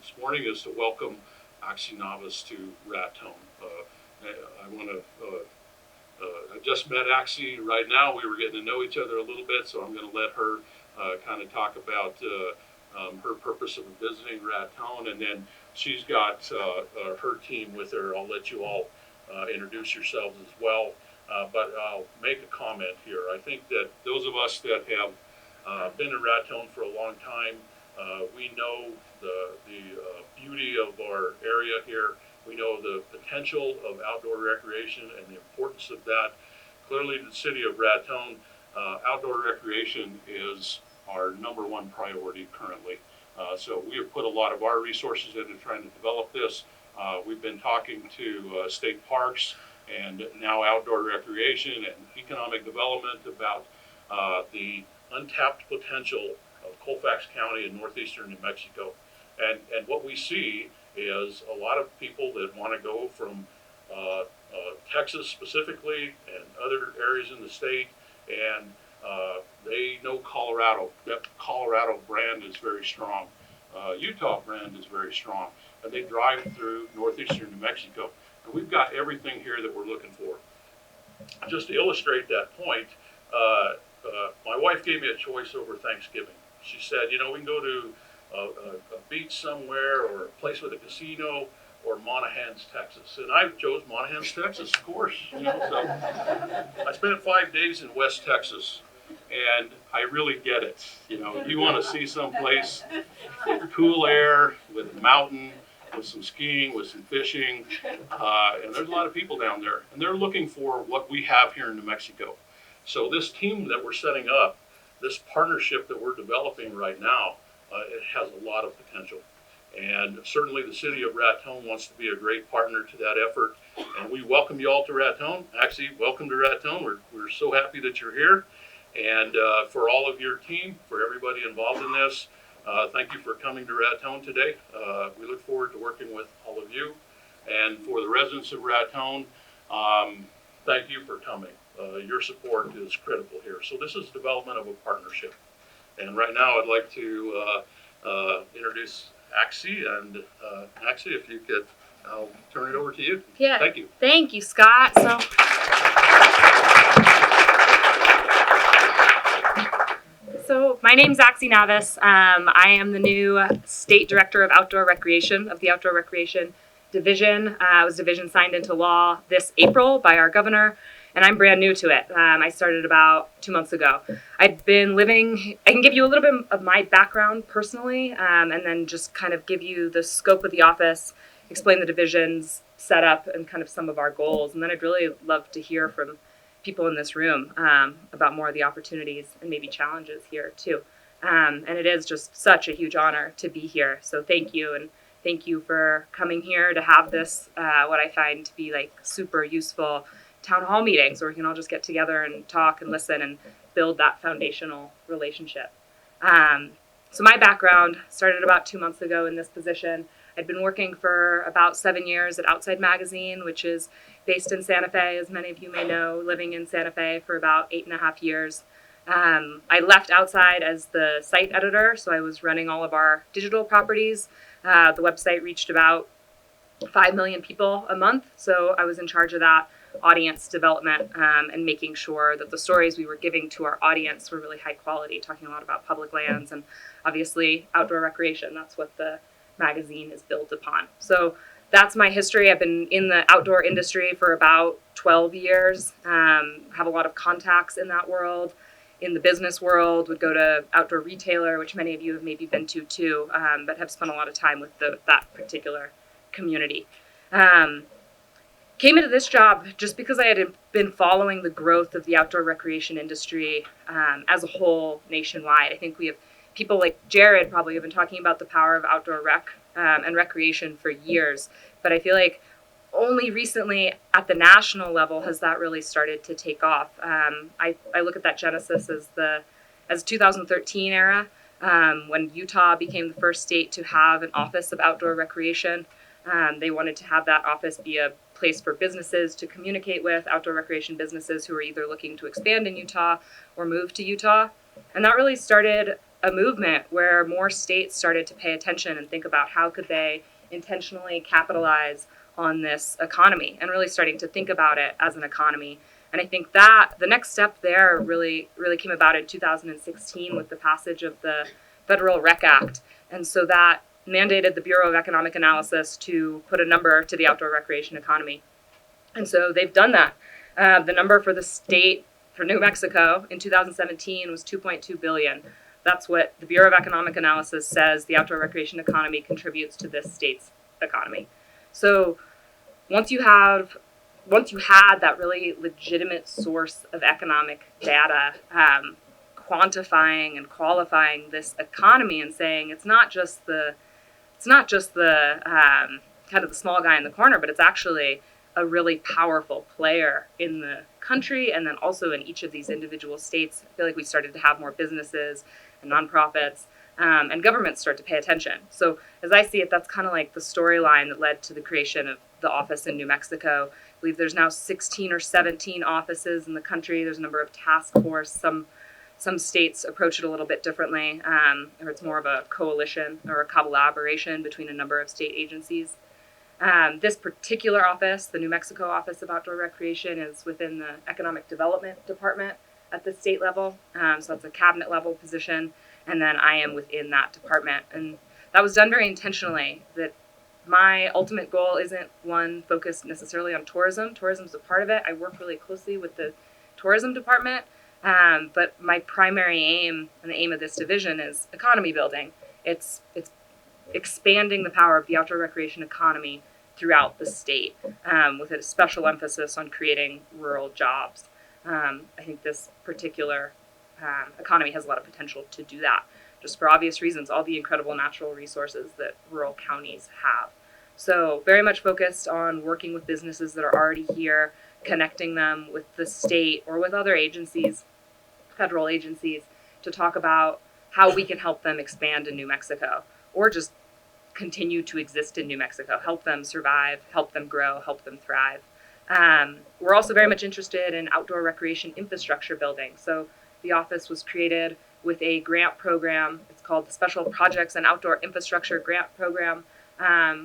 this morning is to welcome Axie Navas to Raton. I want to. I just met Axie right now. We were getting to know each other a little bit, so I'm going to let her kind of talk about her purpose of visiting Raton, and then she's got her team with her. I'll let you all introduce yourselves as well, but I'll make a comment here. I think that those of us that have been in Raton for a long time, we know the beauty of our area here. We know the potential of outdoor recreation and the importance of that. Clearly, the city of Raton, outdoor recreation is our #1 priority currently. So we have put a lot of our resources into trying to develop this. We've been talking to state parks and now outdoor recreation and economic development about the untapped potential of Colfax County in northeastern New Mexico. And what we see is a lot of people that want to go from Texas specifically and other areas in the state, and they know Colorado. That Colorado brand is very strong. Utah brand is very strong, and they drive through northeastern New Mexico. And we've got everything here that we're looking for. Just to illustrate that point, my wife gave me a choice over Thanksgiving. She said, you know, we can go to a beach somewhere or a place with a casino or Monahans, Texas. And I chose Monahans, Texas, of course. You know, so I spent 5 days in West Texas, and I really get it. You know, you want to see someplace with cool air, with a mountain, with some skiing, with some fishing, and there's a lot of people down there, and they're looking for what we have here in New Mexico. So this team that we're setting up, this partnership that we're developing right now, it has a lot of potential. And certainly the city of Raton wants to be a great partner to that effort. And we welcome you all to Raton. Actually, welcome to Raton. We're so happy that you're here. And for all of your team, for everybody involved in this, thank you for coming to Raton today. We look forward to working with all of you. And for the residents of Raton, thank you for coming. Your support is critical here. So this is development of a partnership. And right now I'd like to introduce Axie. And Axie, if you could, I'll turn it over to you. Yeah. Thank you. Thank you, Scott. So my name's Axie Navas. I am the new State Director of Outdoor Recreation of the Outdoor Recreation Division. I was division signed into law this April by our governor, and I'm brand new to it. I started about 2 months ago. I'd been living, I can give you a little bit of my background personally, and then just kind of give you the scope of the office, explain the division's setup and kind of some of our goals. And then I'd really love to hear from people in this room about more of the opportunities and maybe challenges here too. And it is just such a huge honor to be here. So thank you, and thank you for coming here to have this, what I find to be like super useful town hall meetings where we can all just get together and talk and listen and build that foundational relationship. So my background started about 2 months ago in this position. I'd been working for about 7 years at Outside Magazine, which is based in Santa Fe, as many of you may know, living in Santa Fe for about 8.5 years. I left Outside as the site editor, so I was running all of our digital properties. The website reached about 5 million people a month, so I was in charge of that audience development and making sure that the stories we were giving to our audience were really high quality, talking a lot about public lands and obviously outdoor recreation. That's what the magazine is built upon. So that's my history. I've been in the outdoor industry for about 12 years, have a lot of contacts in that world. In the business world, would go to outdoor retailer, which many of you have maybe been to too, but have spent a lot of time with that particular community. Came into this job just because I had been following the growth of the outdoor recreation industry as a whole nationwide. I think we have people like Jared probably have been talking about the power of outdoor rec and recreation for years, but I feel like only recently at the national level has that really started to take off. I look at that genesis as 2013 era, when Utah became the first state to have an office of outdoor recreation. They wanted to have that office be a place for businesses to communicate with, outdoor recreation businesses who are either looking to expand in Utah or move to Utah. And that really started a movement where more states started to pay attention and think about how could they intentionally capitalize on this economy and really starting to think about it as an economy. And I think that the next step there really came about in 2016 with the passage of the Federal Rec Act. And so that mandated the Bureau of Economic Analysis to put a number to the outdoor recreation economy. And so they've done that. The number for the state, for New Mexico in 2017 was $2.2 billion. That's what the Bureau of Economic Analysis says the outdoor recreation economy contributes to this state's economy. So once you had that really legitimate source of economic data, quantifying and qualifying this economy and saying it's not just the kind of the small guy in the corner, but it's actually a really powerful player in the country and then also in each of these individual states. I feel like we started to have more businesses and nonprofits and governments start to pay attention. So as I see it, that's kind of like the storyline that led to the creation of the office in New Mexico. I believe there's now 16 or 17 offices in the country. There's a number of task force. Some states approach it a little bit differently, or it's more of a coalition or a collaboration between a number of state agencies. This particular office, the New Mexico Office of Outdoor Recreation, is within the Economic Development Department at the state level. So that's a cabinet level position. And then I am within that department. And that was done very intentionally, that my ultimate goal isn't one focused necessarily on tourism. Tourism's a part of it. I work really closely with the tourism department. But my primary aim and the aim of this division is economy building. It's expanding the power of the outdoor recreation economy throughout the state, with a special emphasis on creating rural jobs. I think this particular economy has a lot of potential to do that, just for obvious reasons, all the incredible natural resources that rural counties have. So very much focused on working with businesses that are already here, connecting them with the state or with other agencies, federal agencies, to talk about how we can help them expand in New Mexico or just continue to exist in New Mexico, help them survive, help them grow, help them thrive. We're also very much interested in outdoor recreation infrastructure building. So the office was created with a grant program. It's called the Special Projects and Outdoor Infrastructure Grant Program,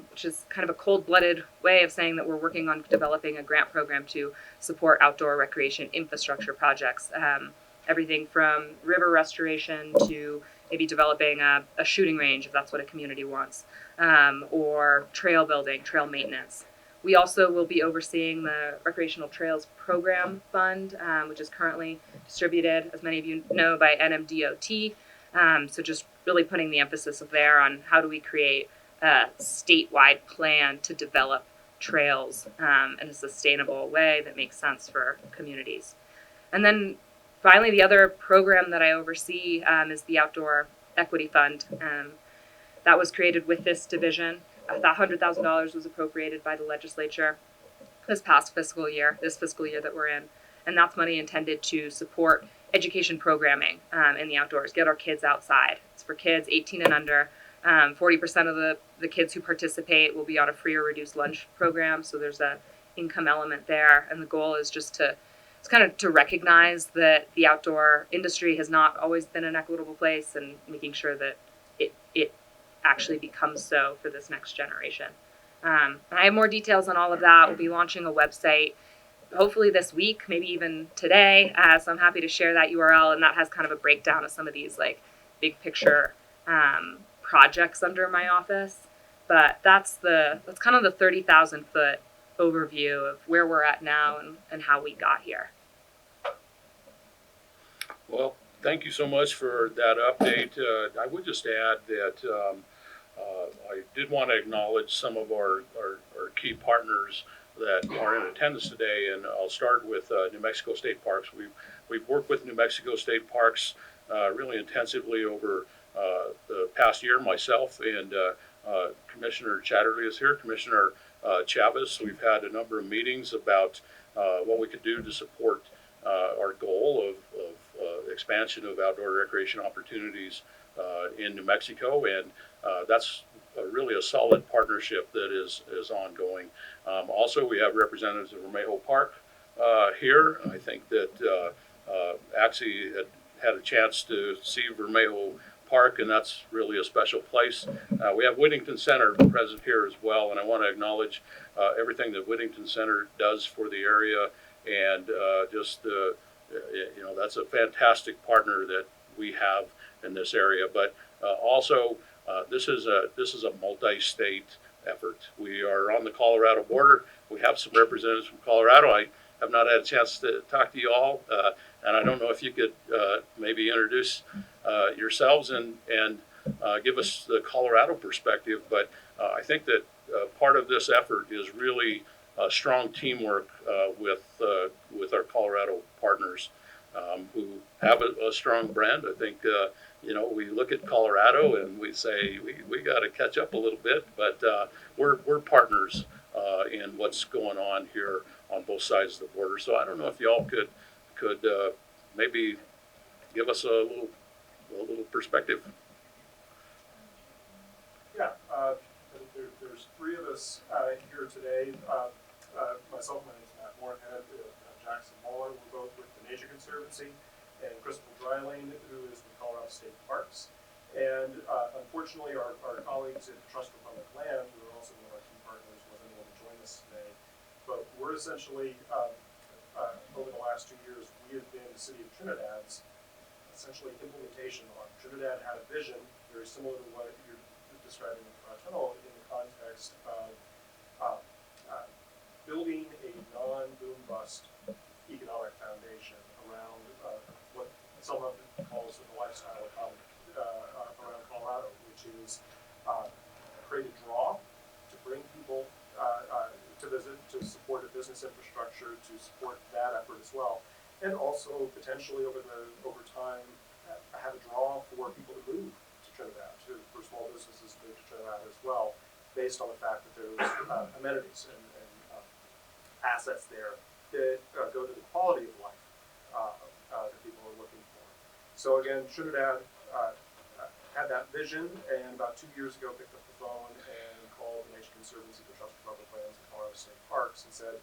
which is kind of a cold-blooded way of saying that we're working on developing a grant program to support outdoor recreation infrastructure projects. Everything from river restoration to maybe developing a shooting range, if that's what a community wants, or trail building, trail maintenance. We also will be overseeing the Recreational Trails Program Fund, which is currently distributed, as many of you know, by NMDOT. So just really putting the emphasis there on how do we create a statewide plan to develop trails in a sustainable way that makes sense for communities. And then finally, the other program that I oversee is the Outdoor Equity Fund. That was created with this division. That $100,000 was appropriated by the legislature this fiscal year that we're in. And that's money intended to support education programming in the outdoors, get our kids outside. It's for kids 18 and under. 40% of the kids who participate will be on a free or reduced lunch program, so there's a income element there. And the goal is just to recognize that the outdoor industry has not always been an equitable place and making sure that it actually becomes so for this next generation. I have more details on all of that. We'll be launching a website hopefully this week, maybe even today. So I'm happy to share that URL, and that has kind of a breakdown of some of these like big picture projects under my office. But that's kind of the 30,000 foot overview of where we're at now and how we got here. Well, thank you so much for that update. I would just add that I did want to acknowledge some of our key partners that are in attendance today, and I'll start with New Mexico State Parks. We've worked with New Mexico State Parks really intensively over the past year, myself and Commissioner Chatterley is here, Commissioner Chavez. We've had a number of meetings about what we could do to support our goal of expansion of outdoor recreation opportunities in New Mexico, and that's really a solid partnership that is ongoing. Also, we have representatives of Vermejo Park here. I think that Axie had a chance to see Vermejo park, and that's really a special place. We have Whittington Center present here as well, and I want to acknowledge everything that Whittington Center does for the area, and that's a fantastic partner that we have in this area. But also, this is a multi-state effort. We are on the Colorado border. We have some representatives from Colorado. I have not had a chance to talk to you all, and I don't know if you could maybe introduce yourselves and give us the Colorado perspective. But I think that part of this effort is really strong teamwork with our Colorado partners who have a strong brand. I think we look at Colorado and we say we got to catch up a little bit, but we're partners in what's going on here on both sides of the border. So I don't know if y'all could maybe give us a little perspective. Yeah, there's three of us here today. Myself, my name is Matt Moorhead, Jackson Muller. We're both with the Nature Conservancy, and Crystal Dryling, who is with Colorado State Parks. And unfortunately, our colleagues at the Trust for Public Land, who are also one of our key partners, wasn't able to join us today. But we're essentially, over the last 2 years, we have been the city of Trinidad's essentially implementation arm. Trinidad had a vision very similar to what you're describing with Raton in the context of building a non-boom-bust economic foundation around what someone calls the lifestyle economy around Colorado, which is create a draw to bring people to visit, to support a business infrastructure, to support that effort as well, and also potentially over time have a draw for people to move to Trinidad, for small businesses to move to Trinidad as well, based on the fact that there's amenities and assets there that go to the quality of life that people are looking for. So again, Trinidad had that vision, and about 2 years ago picked up the phone and called the Nature Conservancy, the Trust for Public Lands, and Colorado State Parks, and said,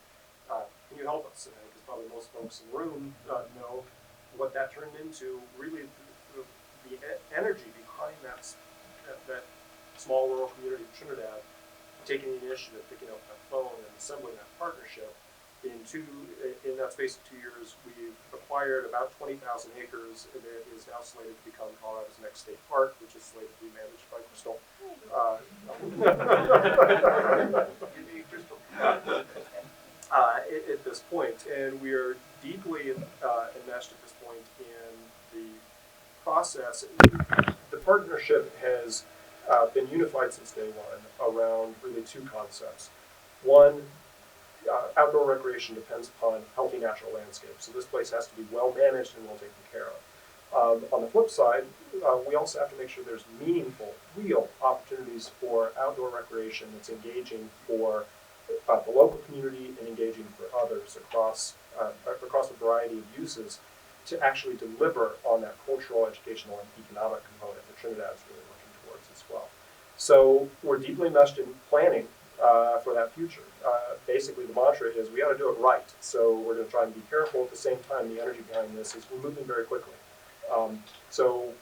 "Can you help us?" And because probably most folks in the room know what that turned into. Really, the energy behind that small rural community of Trinidad, taking the initiative, picking up that phone, and assembling that partnership. In that space of 2 years, we've acquired about 20,000 acres that is now slated to become Colorado's next state park, which is slated to be managed by Crystal. At this point, and we are deeply enmeshed at this point in the process. The partnership has been unified since day one around really two concepts. One, outdoor recreation depends upon healthy natural landscapes, so this place has to be well managed and well taken care of. On the flip side, we also have to make sure there's meaningful, real opportunities for outdoor recreation that's engaging for the local community and engaging for others across a variety of uses to actually deliver on that cultural, educational, and economic component that Trinidad is really looking towards as well. So we're deeply enmeshed in planning for that future. Basically, the mantra is we got to do it right. So we're going to try and be careful. At the same time, the energy behind this is we're moving very quickly. So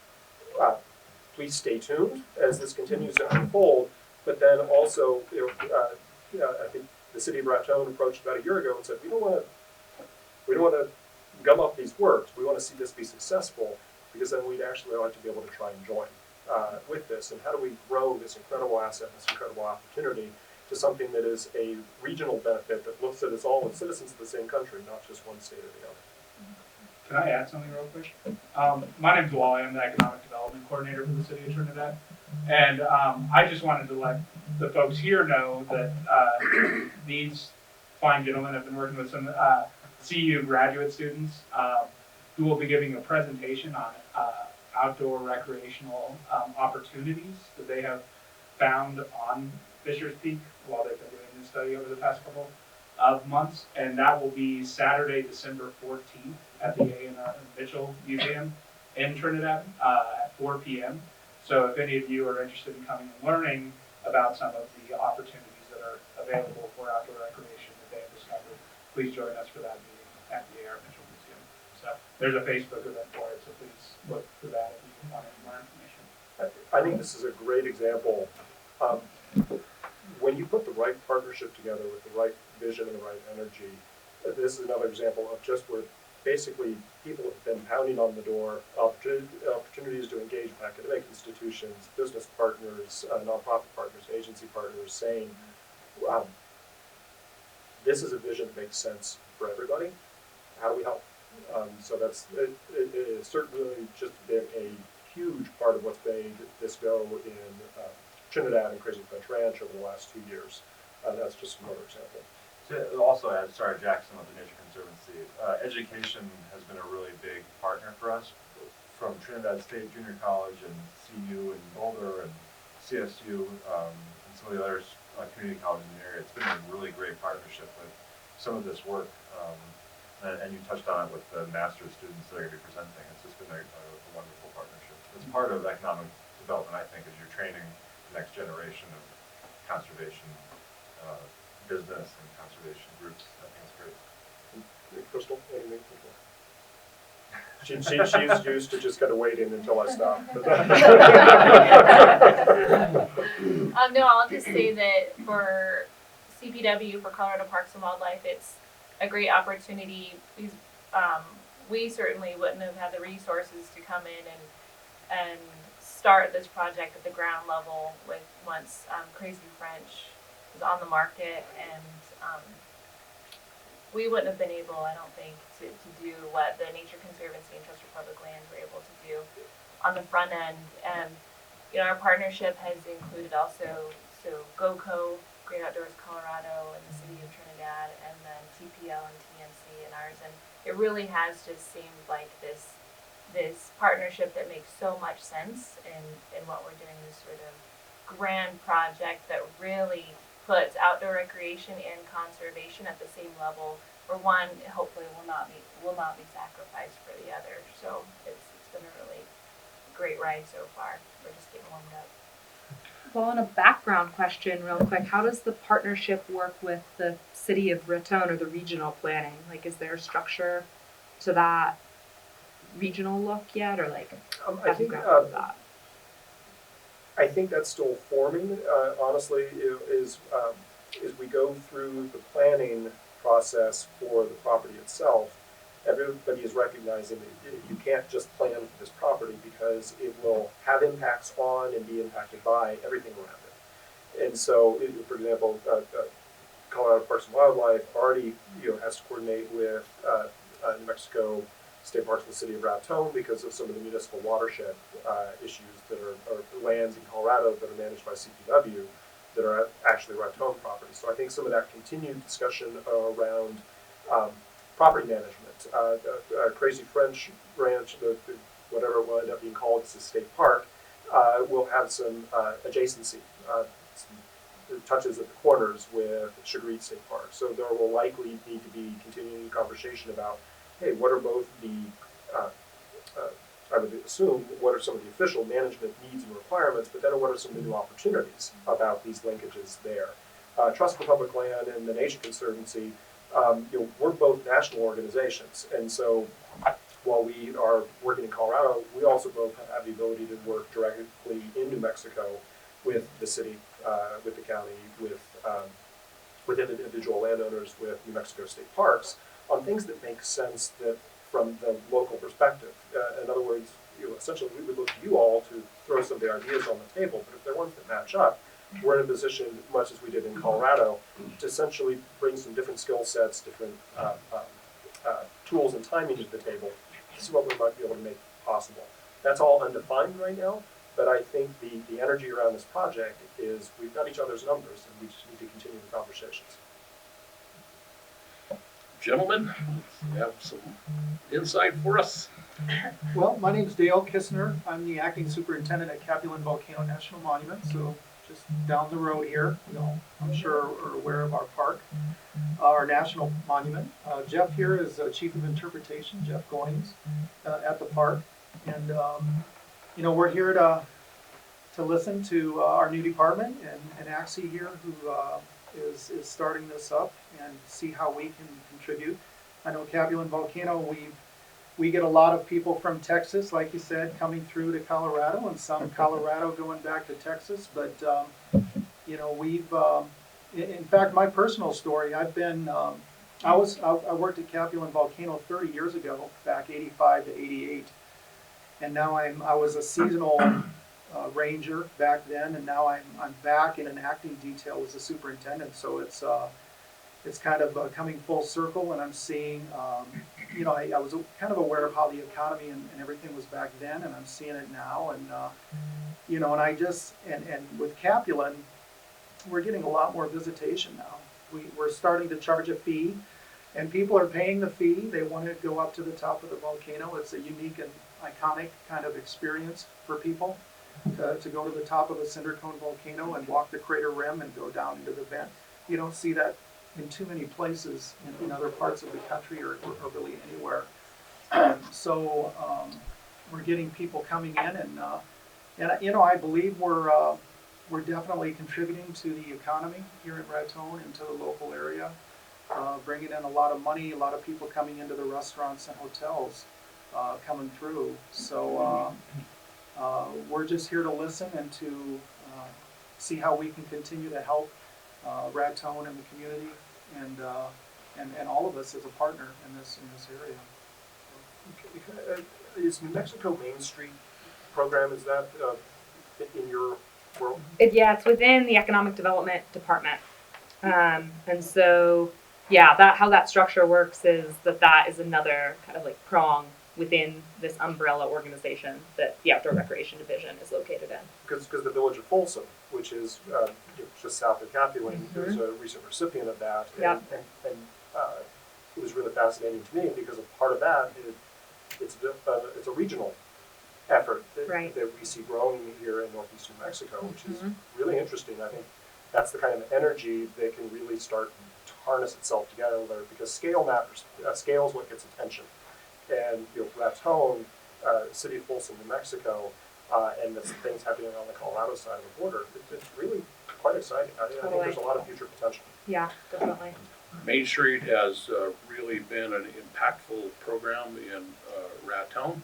please stay tuned as this continues to unfold. But then also, I think the city of Raton approached about a year ago and said we don't want to gum up these works. We want to see this be successful, because then we'd actually like to be able to try and join with this. And how do we grow this incredible asset, this incredible opportunity, to something that is a regional benefit that looks at us all as citizens of the same country, not just one state or the other. Can I add something real quick? My name's Wally. I'm the Economic Development Coordinator for the City of Trinidad. And I just wanted to let the folks here know that these fine gentlemen have been working with some CU graduate students who will be giving a presentation on outdoor recreational opportunities that they have found on Fisher's Peak while they've been doing this study over the past couple of months. And that will be Saturday, December 14th at the A&R Mitchell Museum in Trinidad at 4 p.m. So if any of you are interested in coming and learning about some of the opportunities that are available for outdoor recreation that they have discovered, please join us for that meeting at the A&R Mitchell Museum. So there's a Facebook event for it, so please look for that if you want any more information. I think this is a great example. When you put the right partnership together with the right vision and the right energy, this is another example of just where basically people have been pounding on the door, opportunities to engage with academic institutions, business partners, nonprofit partners, agency partners, saying, this is a vision that makes sense for everybody. How do we help? So it has certainly just been a huge part of what's made this go in Trinidad and Crazy French Ranch over the last 2 years. That's just another example. To also add, sorry, Jackson with the Nature Conservancy, education has been a really big partner for us, from Trinidad State Junior College and CU and Boulder and CSU and some of the other community colleges in the area. It's been a really great partnership with some of this work, and you touched on it with the master's students that are going to be presenting. It's just been a wonderful partnership. It's part of economic development, I think, is you're training the next generation of conservation business and conservation groups. I think it's great. Crystal, anything? She's used to just kind of waiting until I stop. No, I'll just say that for CPW, for Colorado Parks and Wildlife, it's a great opportunity because we certainly wouldn't have had the resources to come in and start this project at the ground level with once Crazy French was on the market, and we wouldn't have been able, I don't think, to do what the Nature Conservancy and Trust for Public Lands were able to do on the front end. And our partnership has included also GOCO, Great Outdoors Colorado, and the City of Trinidad, and then TPL and TNC and ours. And it really has just seemed like this partnership that makes so much sense in what we're doing, this sort of grand project that really puts outdoor recreation and conservation at the same level, where one hopefully will not be sacrificed for the other. So it's been a really great ride so far. We're just getting warmed up. Well, on a background question, real quick, how does the partnership work with the city of Raton or the regional planning? Like, is there a structure to that regional look yet, or like I think that? I think that's still forming. Honestly, is we go through the planning process for the property itself. Everybody is recognizing that you can't just plan for this property because it will have impacts on and be impacted by everything around it. And so, for example, Colorado Parks and Wildlife already has to coordinate with New Mexico State Parks and the City of Raton because of some of the municipal watershed issues that are lands in Colorado that are managed by CPW that are actually Raton property. So I think some of that continued discussion around property management. Crazy French Ranch, whatever it will end up being called, it's a state park, will have some adjacency, some touches at the corners with Sugar Eat State Park. So there will likely need to be continuing conversation about, hey, what are both the, I would assume, what are some of the official management needs and requirements, but then what are some of the new opportunities about these linkages there? Trust for Public Land and the Nature Conservancy, we're both national organizations, and so while we are working in Colorado, we also both have the ability to work directly in New Mexico with the city, with the county, with individual landowners, with New Mexico State Parks, on things that make sense that from the local perspective. In other words, essentially we would look to you all to throw some of the ideas on the table, but if they're ones that match up, we're in a position, much as we did in Colorado, to essentially bring some different skill sets, different tools and timing to the table. This is what we might be able to make possible. That's all undefined right now, but I think the energy around this project is we've got each other's numbers and we just need to continue the conversations. Gentlemen, you have some insight for us? Well, my name is Dale Kistner. I'm the acting superintendent at Capulan Volcano National Monument, so just down the road here. I'm sure are aware of our park, our national monument. Jeff here is Chief of Interpretation, Jeff Goings, at the park. And, we're here to listen to our new department and Axie here, who is starting this up, and see how we can contribute. I know Capulan Volcano, we've we get a lot of people from Texas, like you said, coming through to Colorado, and some Colorado going back to Texas. But you know, in fact, my personal story, I've been, I worked at Capulan Volcano 30 years ago, back 85 to 88, and now I was a seasonal ranger back then, and now I'm back in an acting detail as a superintendent. So it's kind of coming full circle, and I'm seeing, you know, I was kind of aware of how the economy and everything was back then, and I'm seeing it now, and you know, and I just, and with Capulan, we're getting a lot more visitation now. We're starting to charge a fee, and people are paying the fee. They want to go up to the top of the volcano. It's a unique and iconic kind of experience for people to go to the top of a cinder cone volcano and walk the crater rim and go down into the vent. You don't see that in too many places in other parts of the country or really anywhere. So we're getting people coming in, and you know, I believe we're definitely contributing to the economy here in Raton and to the local area, bringing in a lot of money, a lot of people coming into the restaurants and hotels coming through. So we're just here to listen and to see how we can continue to help Raton and the community, and all of us as a partner in this area. Is New Mexico Main Street program, is that in your world? Yeah, it's within the Economic Development Department. And so, yeah, how that structure works is that is another kind of like prong within this umbrella organization that the Outdoor Recreation Division is located in. Because the village of Folsom, which is just south of Capulan, is a recent recipient of that. Yep. And it was really fascinating to me because a part of that it's a regional effort that we see growing here in northeast New Mexico, which is really interesting. I think that's the kind of energy that can really start to harness itself together there, because scale matters. Scale is what gets attention. And Raton, city of Folsom, New Mexico, and the things happening on the Colorado side of the border, it's really quite exciting. I think there's a lot of future potential. Yeah, definitely. Main Street has really been an impactful program in Raton.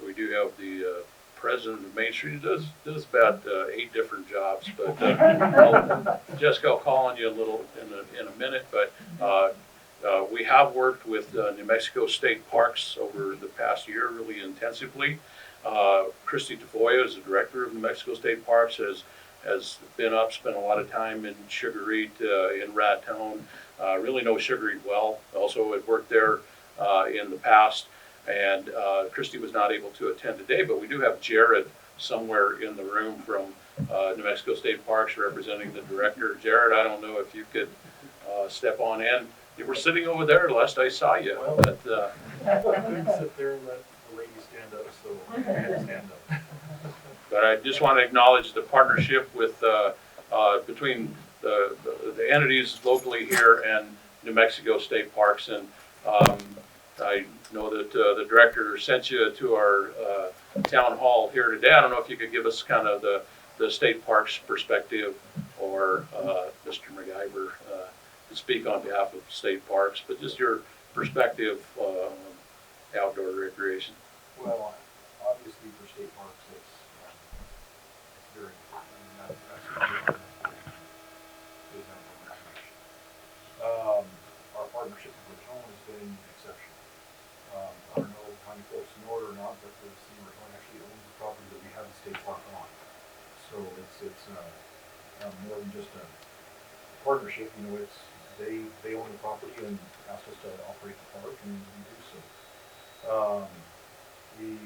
We do have the president of Main Street, does about 8 different jobs, but Jessica, I'll call on you a little in a minute, but we have worked with New Mexico State Parks over the past year really intensively. Christy Tafoya is the director of New Mexico State Parks, has been up, spent a lot of time in Sugar Eat in Raton, really knows Sugar Eat well. Also had worked there in the past, and Christy was not able to attend today, but we do have Jared somewhere in the room from New Mexico State Parks representing the director. Jared, I don't know if you could step on in. You were sitting over there last I saw you. Well, But, I couldn't sit there and let the lady stand up, so I had to stand up. But I just want to acknowledge the partnership with between the entities locally here and New Mexico State Parks, and I know that the director sent you to our town hall here today. I don't know if you could give us kind of the state parks perspective, or Mr. MacGyver to speak on behalf of state parks, but just your perspective on outdoor recreation. Well, obviously for state parks, it's very important. I mean, that's our partnership with Raton has been exceptional. I don't know how many folks know it or not, but the city of Raton actually owns the property that we have the state park on. So it's more than just a partnership. You know, it's they own the property and ask us to operate the park, and we do so. We've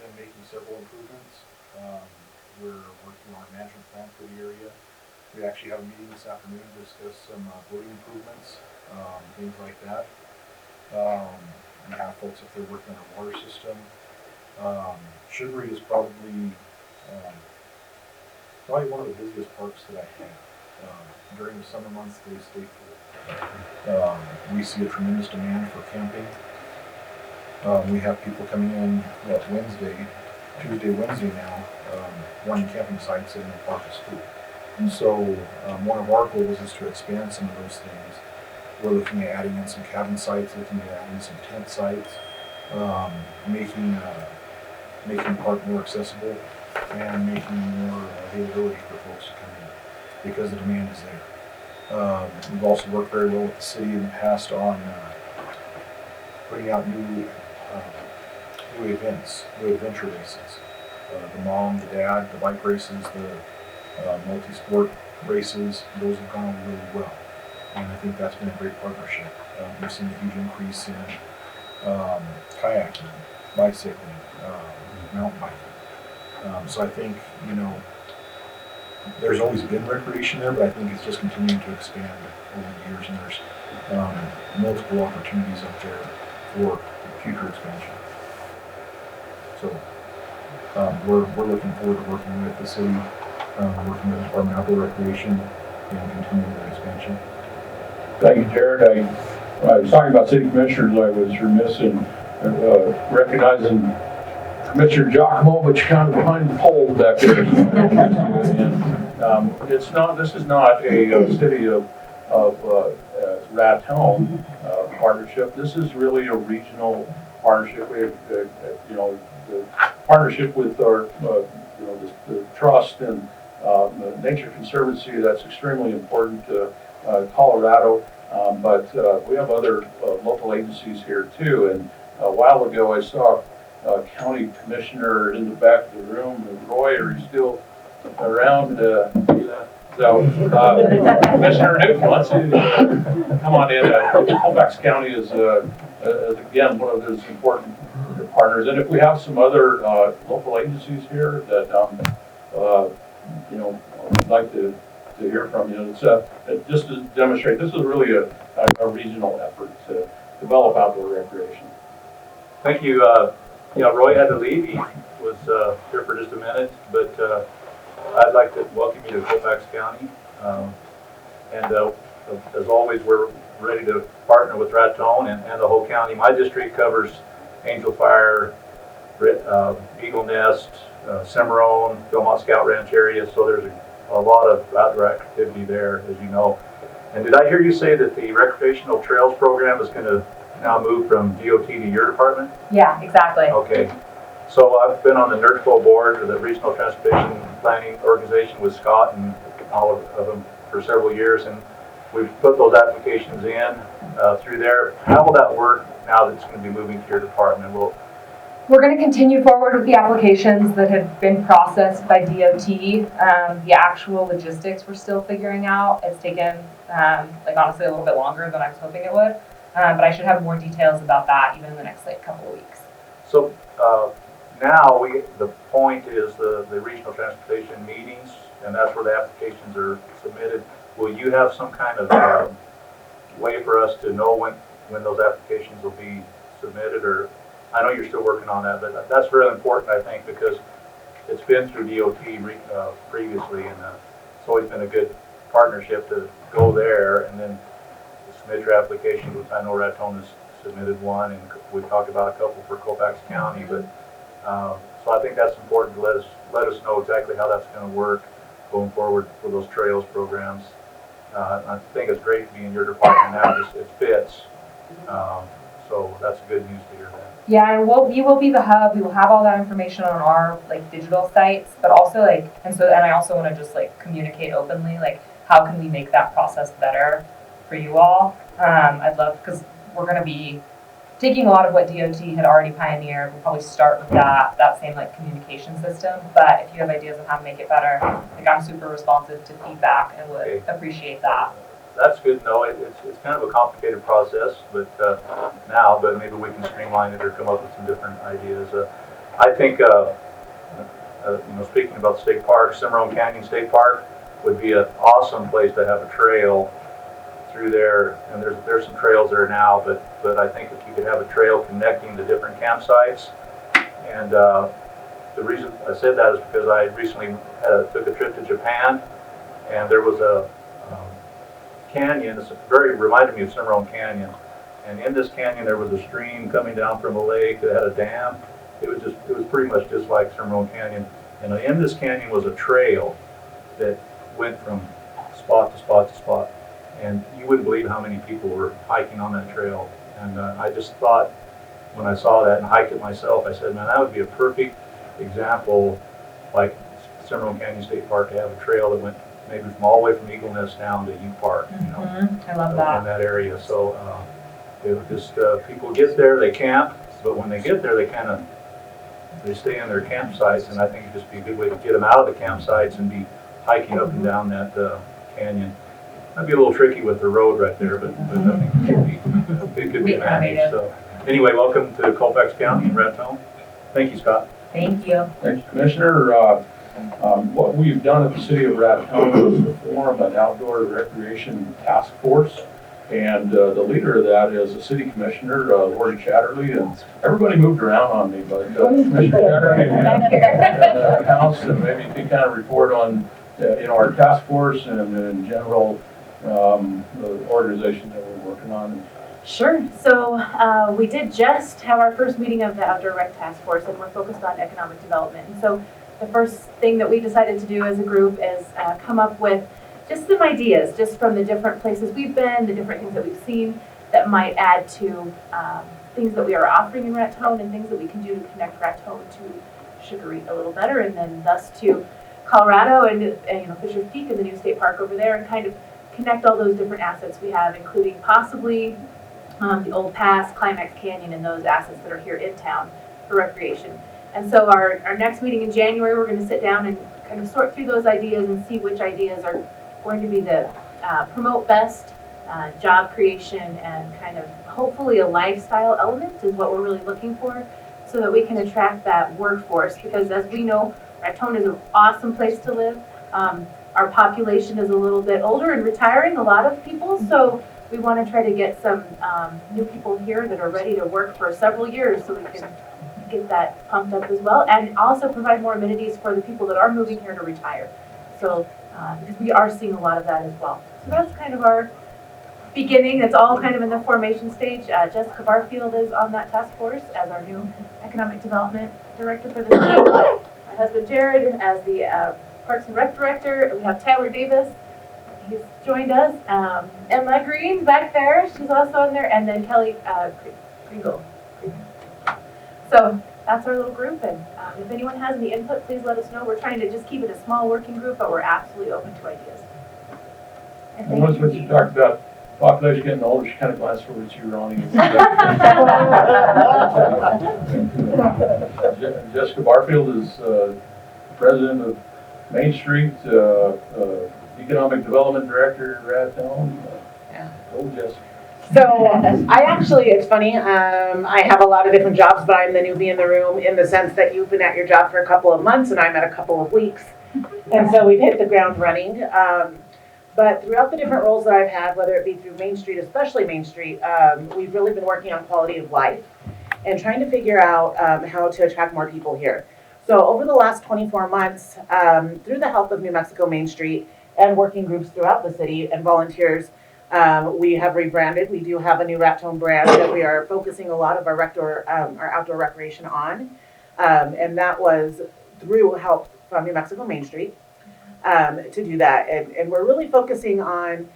been making several improvements. We're working on a management plan for the area. We actually have a meeting this afternoon to discuss some boating improvements, things like that. And have folks if they're working on a water system. Sugar Eat is probably one of the busiest parks that I have. During the summer months, they stay full. We see a tremendous demand for camping. We have people coming in Tuesday, Wednesday now, wanting camping sites in the park is full. So one of our goals is to expand some of those things. We're looking at adding in some cabin sites, looking at adding some tent sites. making the park more accessible and making more availability for folks to come in because the demand is there. We've also worked very well with the city in the past on putting out new events, new adventure races. The mom, the dad, the bike races, the multi-sport races, those have gone really well. And I think that's been a great partnership. We've seen a huge increase in kayaking, bicycling, mountain biking. So I think, there's always been recreation there, but I think it's just continuing to expand over the years, and there's multiple opportunities up there for future expansion. So we're looking forward to working with the city, working with the Department of Outdoor Recreation, and continuing their expansion. Thank you, Jared. I was talking about city commissioners. I was remiss in recognizing Commissioner Giacomo, but you're kind of behind the pole back there. And, this is not a city of Raton partnership. This is really a regional partnership. We have, the partnership with our, the trust and the Nature Conservancy. That's extremely important to Colorado. But we have other local agencies here too. And a while ago, I saw a county commissioner in the back of the room. Roy, are you still around? Commissioner Newton wants to come on in. Colfax County is again one of those important partners. And if we have some other local agencies here that I'd like to hear from you, it's just to demonstrate this is really a regional effort to develop outdoor recreation. Thank you. Roy had to leave. He was here for just a minute, but I'd like to welcome you to Colfax County. As always, we're ready to partner with Raton and the whole county. My district covers Angel Fire, Eagle Nest, Cimarron, Philmont Scout Ranch area, so there's a lot of outdoor activity there, as you know. And did I hear you say that the recreational trails program is going to now move from DOT to your department? Yeah, exactly. Okay. So I've been on the NERCFO board, the Regional Transportation Planning Organization with Scott and all of them for several years, and we've put those applications in through there. How will that work now that it's going to be moving to your department? We're going to continue forward with the applications that have been processed by DOT. The actual logistics we're still figuring out. It's taken, honestly, a little bit longer than I was hoping it would. But I should have more details about that even in the next couple of weeks. So now the point is the regional transportation meetings, and that's where the applications are submitted. Will you have some kind of way for us to know when those applications will be submitted? Or I know you're still working on that, but that's really important, I think, because it's been through DOT previously, and it's always been a good partnership to go there and then submit your application, which I know Raton has submitted one, and we talked about a couple for Colfax County. But so I think that's important to let us know exactly how that's going to work going forward for those trails programs. I think it's great to be in your department now. It fits. So that's good news to hear that. Yeah, and we will be the hub. We will have all that information on our digital sites, but also and I also want to just communicate openly, how can we make that process better for you all? I'd love, because we're going to be taking a lot of what DOT had already pioneered. We'll probably start with that same communication system. But if you have ideas on how to make it better, I'm super responsive to feedback and would appreciate that. That's good to know. It's kind of a complicated process, but maybe we can streamline it or come up with some different ideas. I think, speaking about the state park, Cimarron Canyon State Park would be an awesome place to have a trail through there, and there's some trails there now, but I think if you could have a trail connecting to different campsites, and the reason I said that is because I recently took a trip to Japan, and there was a canyon. It reminded me of Cimarron Canyon, and in this canyon there was a stream coming down from a lake that had a dam. It was pretty much just like Cimarron Canyon, and in this canyon was a trail that went from spot to spot to spot. And you wouldn't believe how many people were hiking on that trail. And I just thought when I saw that and hiked it myself, I said, man, that would be a perfect example, like Cimarron Canyon State Park, to have a trail that went maybe from all the way from Eagle Nest down to U Park, you know, I love in that. that area. So it would just people get there, they camp, but when they get there, they stay in their campsites, and I think it'd just be a good way to get them out of the campsites and be hiking up and down that canyon. That'd be a little tricky with the road right there, but I think it could be managed. So anyway, welcome to Colfax County and Raton. Thank you, Scott. Thank you. Thanks, Commissioner. What we've done at the city of Raton is to form an outdoor recreation task force. And the leader of that is the city commissioner, Lori Chatterley, and everybody moved around on me, but Commissioner Chatterley and House, and maybe you can kind of report on our task force and in general the organization that we're working on. Sure. So we did just have our first meeting of the Outdoor Rec Task Force, and we're focused on economic development. And so the first thing that we decided to do as a group is come up with just some ideas, just from the different places we've been, the different things that we've seen that might add to things that we are offering in Raton and things that we can do to connect Raton to Sugar Eat a little better, and then thus to Colorado and Fisher's Peak and the new state park over there, and kind of connect all those different assets we have, including possibly the Old Pass, Climax Canyon, and those assets that are here in town for recreation. And so our next meeting in January, we're going to sit down and kind of sort through those ideas and see which ideas are going to be the promote best job creation and kind of hopefully a lifestyle element is what we're really looking for, so that we can attract that workforce. Because as we know, Raton is an awesome place to live. Our population is a little bit older and retiring, a lot of people, so we want to try to get some new people here that are ready to work for several years, so we can get that pumped up as well, and also provide more amenities for the people that are moving here to retire. So because we are seeing a lot of that as well. So that's kind of our beginning. It's all kind of in the formation stage. Jessica Barfield is on that task force as our new economic development director for the city. My husband Jared as the Parks and Rec director. We have Tyler Davis. He's joined us. Emma Green back there. She's also on there. And then Kelly Kringle. So that's our little group, and if anyone has any input, please let us know. We're trying to just keep it a small working group, but we're absolutely open to ideas. And once you talked about population getting older, she kind of glanced over at you, Ronnie. Jessica Barfield is president of Main Street, economic development director at Raton. Old Jessica. So I actually, it's funny, I have a lot of different jobs, but I'm the newbie in the room in the sense that you've been at your job for a couple of months and I'm at a couple of weeks. And so we've hit the ground running. But throughout the different roles that I've had, whether it be through Main Street, especially Main Street, we've really been working on quality of life and trying to figure out how to attract more people here. So over the last 24 months, through the help of New Mexico Main Street and working groups throughout the city and volunteers, we have rebranded. We do have a new Raton brand that we are focusing a lot of our outdoor recreation on. And that was through help from New Mexico Main Street to do that. And we're really focusing on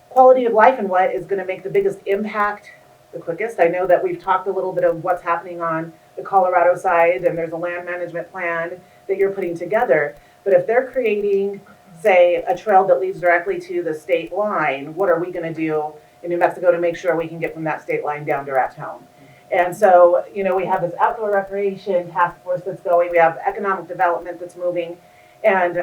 quality of life and what is going to make the biggest impact the quickest. I know that we've talked a little bit of what's happening on the Colorado side, and there's a land management plan that you're putting together. But if they're creating, say, a trail that leads directly to the state line, what are we going to do in New Mexico to make sure we can get from that state line down to Raton? And so, we have this outdoor recreation task force that's going, we have economic development that's moving, and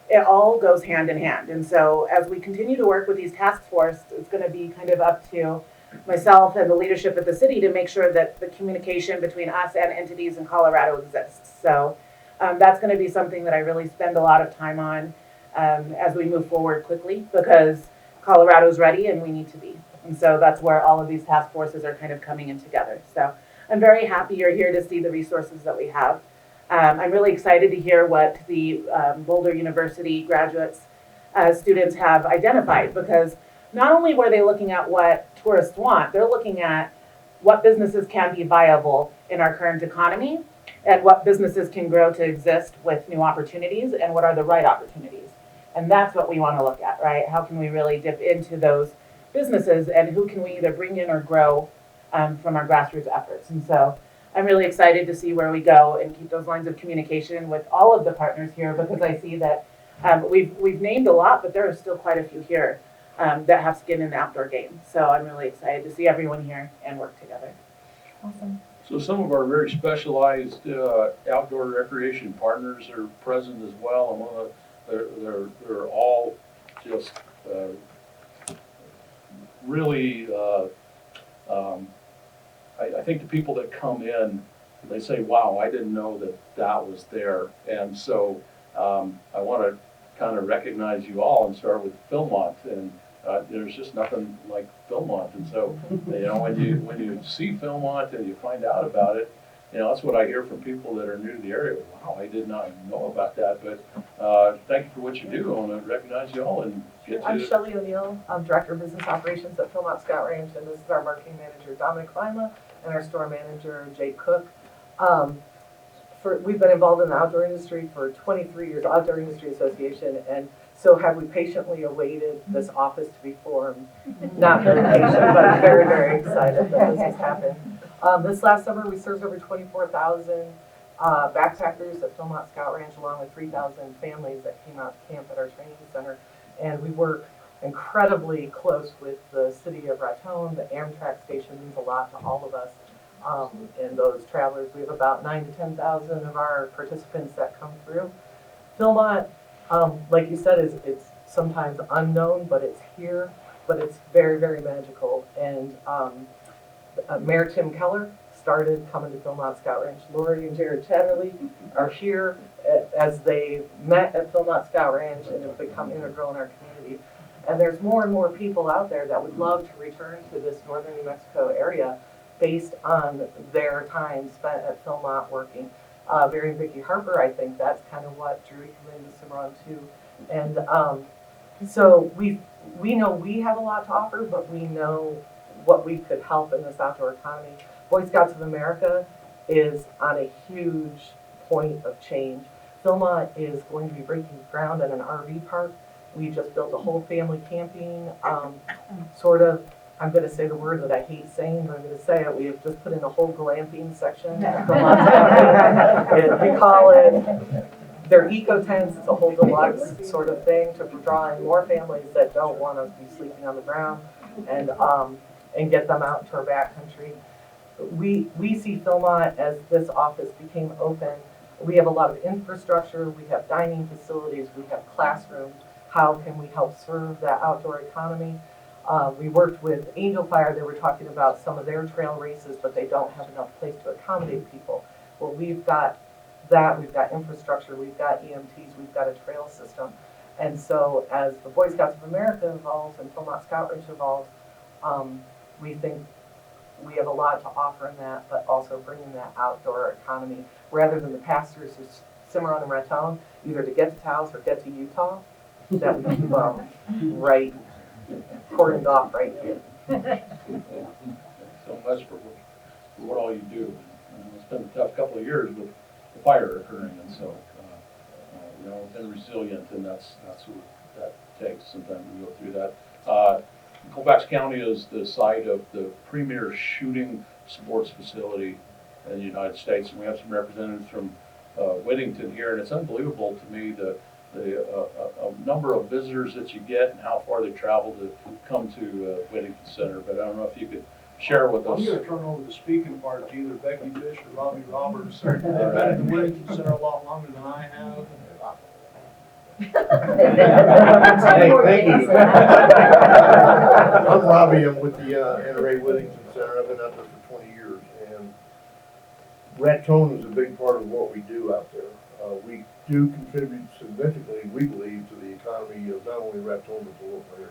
it all goes hand in hand. And so as we continue to work with these task forces, it's going to be kind of up to myself and the leadership of the city to make sure that the communication between us and entities in Colorado exists. So that's going to be something that I really spend a lot of time on as we move forward quickly, because Colorado's ready and we need to be. And so that's where all of these task forces are kind of coming in together. So I'm very happy you're here to see the resources that we have. I'm really excited to hear what the Boulder University graduates, students have identified, because not only were they looking at what tourists want, they're looking at what businesses can be viable in our current economy and what businesses can grow to exist with new opportunities and what are the right opportunities. And that's what we want to look at, right? How can we really dip into those businesses and who can we either bring in or grow from our grassroots efforts. And so I'm really excited to see where we go and keep those lines of communication with all of the partners here, because I see that we've named a lot, but there are still quite a few here that have skin in the outdoor game. So I'm really excited to see everyone here and work together. Awesome. So some of our very specialized outdoor recreation partners are present as well. They're all just really. I think the people that come in, they say, "Wow, I didn't know that was there," and so I want to kind of recognize you all and start with Philmont. And there's just nothing like Philmont, and so when you see Philmont and you find out about it, that's what I hear from people that are new to the area. Wow, I did not know about that. But thank you for what you do. I want to recognize you all and get I'm to. Shelley O'Neill. I'm Director of Business Operations at Philmont Scout Ranch, and this is our marketing manager, Dominic Lima, and our store manager, Jake Cook. We've been involved in the outdoor industry for 23 years, Outdoor Industry Association, and so have we patiently awaited this office to be formed. Not very patient, but I'm very, very excited that this has happened. This last summer, we served over 24,000 backpackers at Philmont Scout Ranch, along with 3,000 families that came out to camp at our training center. And we work incredibly close with the city of Raton. The Amtrak station means a lot to all of us. And those travelers, we have about 9,000 to 10,000 of our participants that come through. Philmont, like you said, it's sometimes unknown, but it's here. But it's very, very magical. And Mayor Tim Keller started coming to Philmont Scout Ranch. Lori and Jared Chatterley are here as they met at Philmont Scout Ranch and have become integral in our community. And there's more and more people out there that would love to return to this northern New Mexico area based on their time spent at Philmont working. Barry and Vicki Harper, I think that's kind of what drew him into Cimarron too. And so we know we have a lot to offer, but we know what we could help in this outdoor economy. Boy Scouts of America is on a huge point of change. Philmont is going to be breaking ground at an RV park. We just built a whole family camping, I'm going to say the word that I hate saying, but I'm going to say it. We have just put in a whole glamping section. We call it, they're eco tents. It's a whole deluxe sort of thing to draw in more families that don't want to be sleeping on the ground and get them out into our backcountry. We see Philmont as this office became open. We have a lot of infrastructure. We have dining facilities. We have classrooms. How can we help serve that outdoor economy? We worked with Angel Fire. They were talking about some of their trail races, but they don't have enough place to accommodate people. Well, we've got that. We've got infrastructure. We've got EMTs. We've got a trail system. And so as the Boy Scouts of America evolves and Philmont Scout Ranch evolves, we think we have a lot to offer in that, but also bringing that outdoor economy rather than the pass-throughs through Cimarron and Raton, either to get to Taos or get to Utah, that we keep right cordoned off right here. So much for what all you do. It's been a tough couple of years with the fire occurring, and so been resilient, and that's what that takes. Sometimes we go through that. Colfax County is the site of the premier shooting sports facility in the United States, and we have some representatives from Whittington here, and it's unbelievable to me the number of visitors that you get and how far they travel to come to Whittington Center. But I don't know if you could share with us. I'm going to turn over the speaking part to either Becky Fish or Robbie Roberts. They've been at the Whittington Center a lot longer than I have. Thank you. I'm Robbie. I'm with the NRA Whittington Center. I've been out there for 20 years, and Raton is a big part of what we do out there. We do contribute significantly, we believe, to the economy of not only Raton but the local area,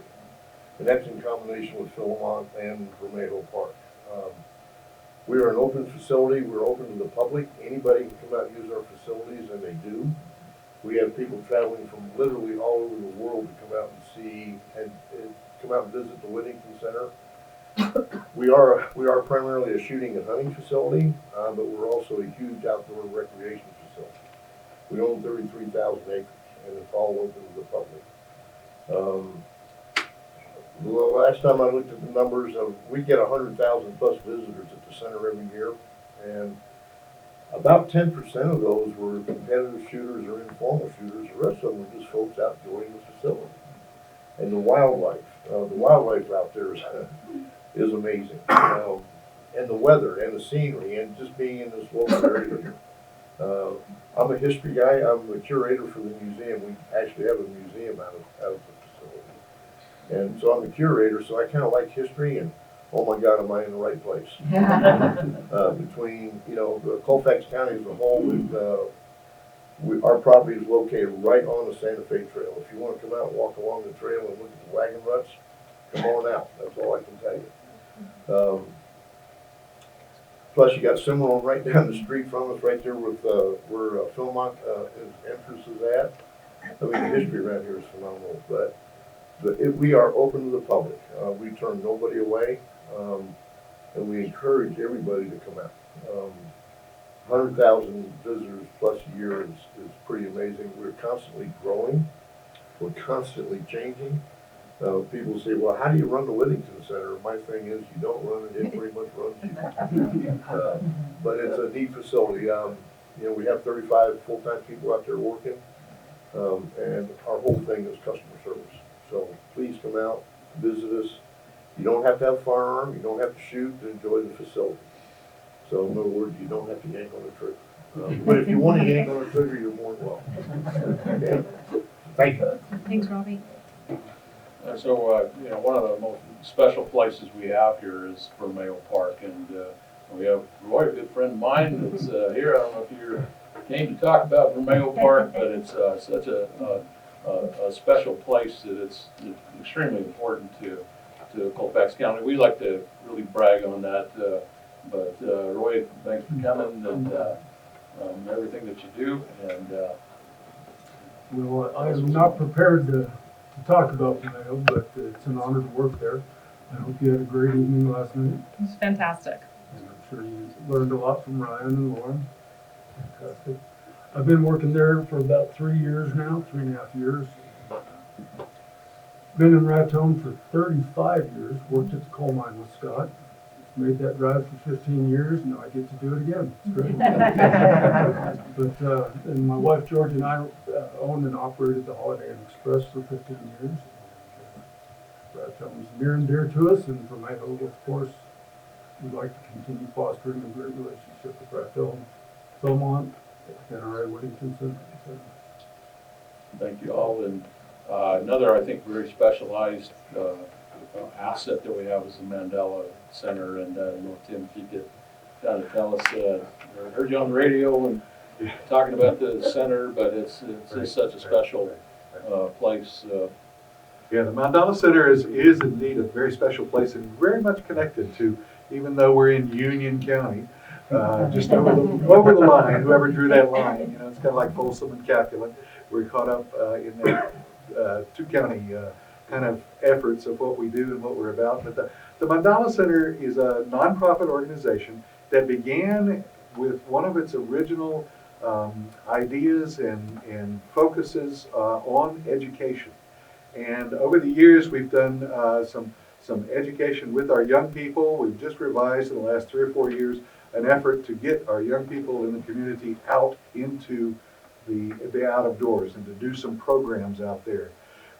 and that's in combination with Philmont and Romeo Park. We are an open facility. We're open to the public. Anybody can come out and use our facilities, and they do. We have people traveling from literally all over the world to come out and see and come out and visit the Whittington Center. We are primarily a shooting and hunting facility, but we're also a huge outdoor recreation facility. We own 33,000 acres, and it's all open to the public. Well, last time I looked at the numbers, we get 100,000 plus visitors at the center every year, and about 10% of those were competitive shooters or informal shooters. The rest of them were just folks out enjoying the facility. And the wildlife out there is amazing. And the weather and the scenery and just being in this local area. I'm a history guy. I'm the curator for the museum. We actually have a museum out of the facility. And so I'm the curator, so I kind of like history, and oh my God, am I in the right place? Between, Colfax County as a whole, our property is located right on the Santa Fe Trail. If you want to come out and walk along the trail and look at the wagon ruts, come on out. That's all I can tell you. Plus, you got Cimarron right down the street from us, right there with where Philmont entrance is at. I mean, the history around here is phenomenal. But we are open to the public. We turn nobody away, and we encourage everybody to come out. 100,000 visitors plus a year is pretty amazing. We're constantly growing. We're constantly changing. People say, well, how do you run the Whittington Center? My thing is, you don't run it, it pretty much runs you. But it's a neat facility. We have 35 full-time people out there working, and our whole thing is customer service. So please come out, visit us. You don't have to have a firearm, you don't have to shoot to enjoy the facility. So in other words, you don't have to yank on the trigger. But if you want to yank on the trigger, you're more than welcome. Okay? Thank you. Thanks, Robbie. So, one of the most special places we have here is Vermeil Park, and we have Roy, a good friend of mine, that's here. I don't know if you came to talk about Vermeil Park, but it's such a special place that it's extremely important to Colfax County. We like to really brag on that, but Roy, thanks for coming and everything that you do. And well, I am not prepared to talk about Vermeil, but it's an honor to work there. I hope you had a great evening last night. It was fantastic. And I'm sure you learned a lot from Ryan and Lauren. Fantastic. I've been working there for about 3 years now, 3.5 years. Been in Raton for 35 years, worked at the coal mine with Scott. Made that drive for 15 years, now I get to do it again. It's great. But and my wife George and I owned and operated the Holiday Inn Express for 15 years. Raton was near and dear to us, and Vermeil, of course, we'd like to continue fostering a great relationship with Raton, Philmont, and our Whittington Center. thank you all. And another, I think, very specialized asset that we have is the Mandela Center. And Tim, if you could kind of tell us, I heard you on the radio and talking about the center, but it's such a special place. Yeah, the Mandela Center is indeed a very special place and very much connected to, even though we're in Union County, just over the line, whoever drew that line, it's kind of like Folsom and Capulet. We're caught up in that two-county kind of efforts of what we do and what we're about. But the Mandela Center is a nonprofit organization that began with one of its original ideas and focuses on education. And over the years, we've done some education with our young people. We've just revised in the last 3 or 4 years an effort to get our young people in the community out into the out of doors and to do some programs out there.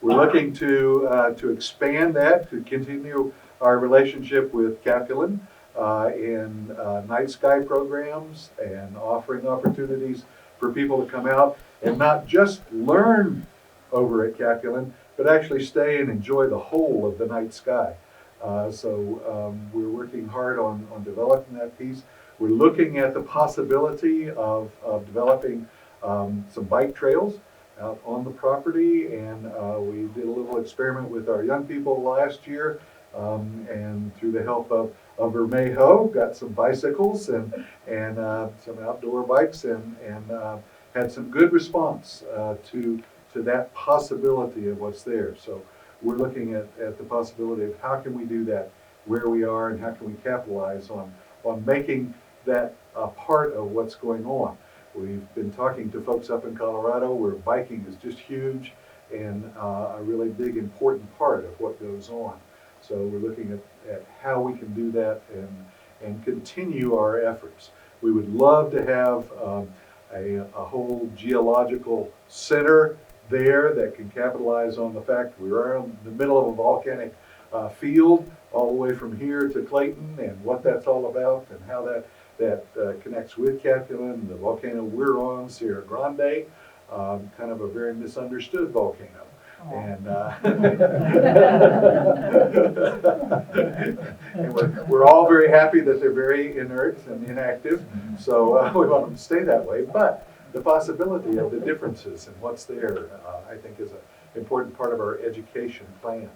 We're looking to expand that, to continue our relationship with Capulet in night sky programs and offering opportunities for people to come out and not just learn over at Capulet, but actually stay and enjoy the whole of the night sky. So we're working hard on developing that piece. We're looking at the possibility of developing some bike trails out on the property, and we did a little experiment with our young people last year, and through the help of Vermeil, got some bicycles and some outdoor bikes, and had some good response to that possibility of what's there. So we're looking at the possibility of how can we do that where we are, and how can we capitalize on making that a part of what's going on. We've been talking to folks up in Colorado where biking is just huge and a really big important part of what goes goes on. So we're looking at how we can do that and continue our efforts. We would love to have a whole geological center there that can capitalize on the fact we're in the middle of a volcanic field all the way from here to Clayton, and what that's all about and how that connects with Capuan, the volcano we're on, Sierra Grande, kind of a very misunderstood volcano. And, and we're all very happy that they're very inert and inactive, so we want them to stay that way. But the possibility of the differences and what's there, I think, is an important part of our education plan.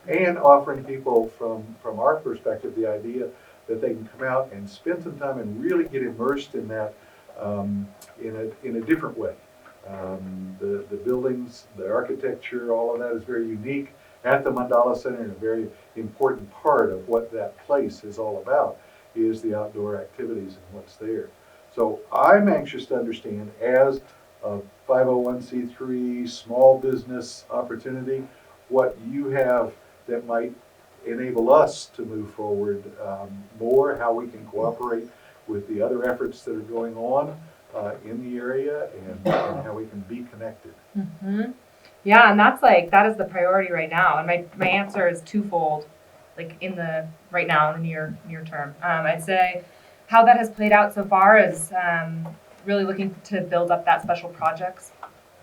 And offering people from our perspective the idea that they can come out and spend some time and really get immersed in that in a different way. The buildings, the architecture, all of that is very unique at the Mandala Center, and a very important part of what that place is all about is the outdoor activities and what's there. So I'm anxious to understand, as a 501c3 small business opportunity, what you have that might enable us to move forward more, how we can cooperate with the other efforts that are going on in the area, and how we can be connected. Mm-hmm. Yeah, and that is the priority right now. And my answer is twofold, like right now in the near term. I'd say how that has played out so far is really looking to build up that special projects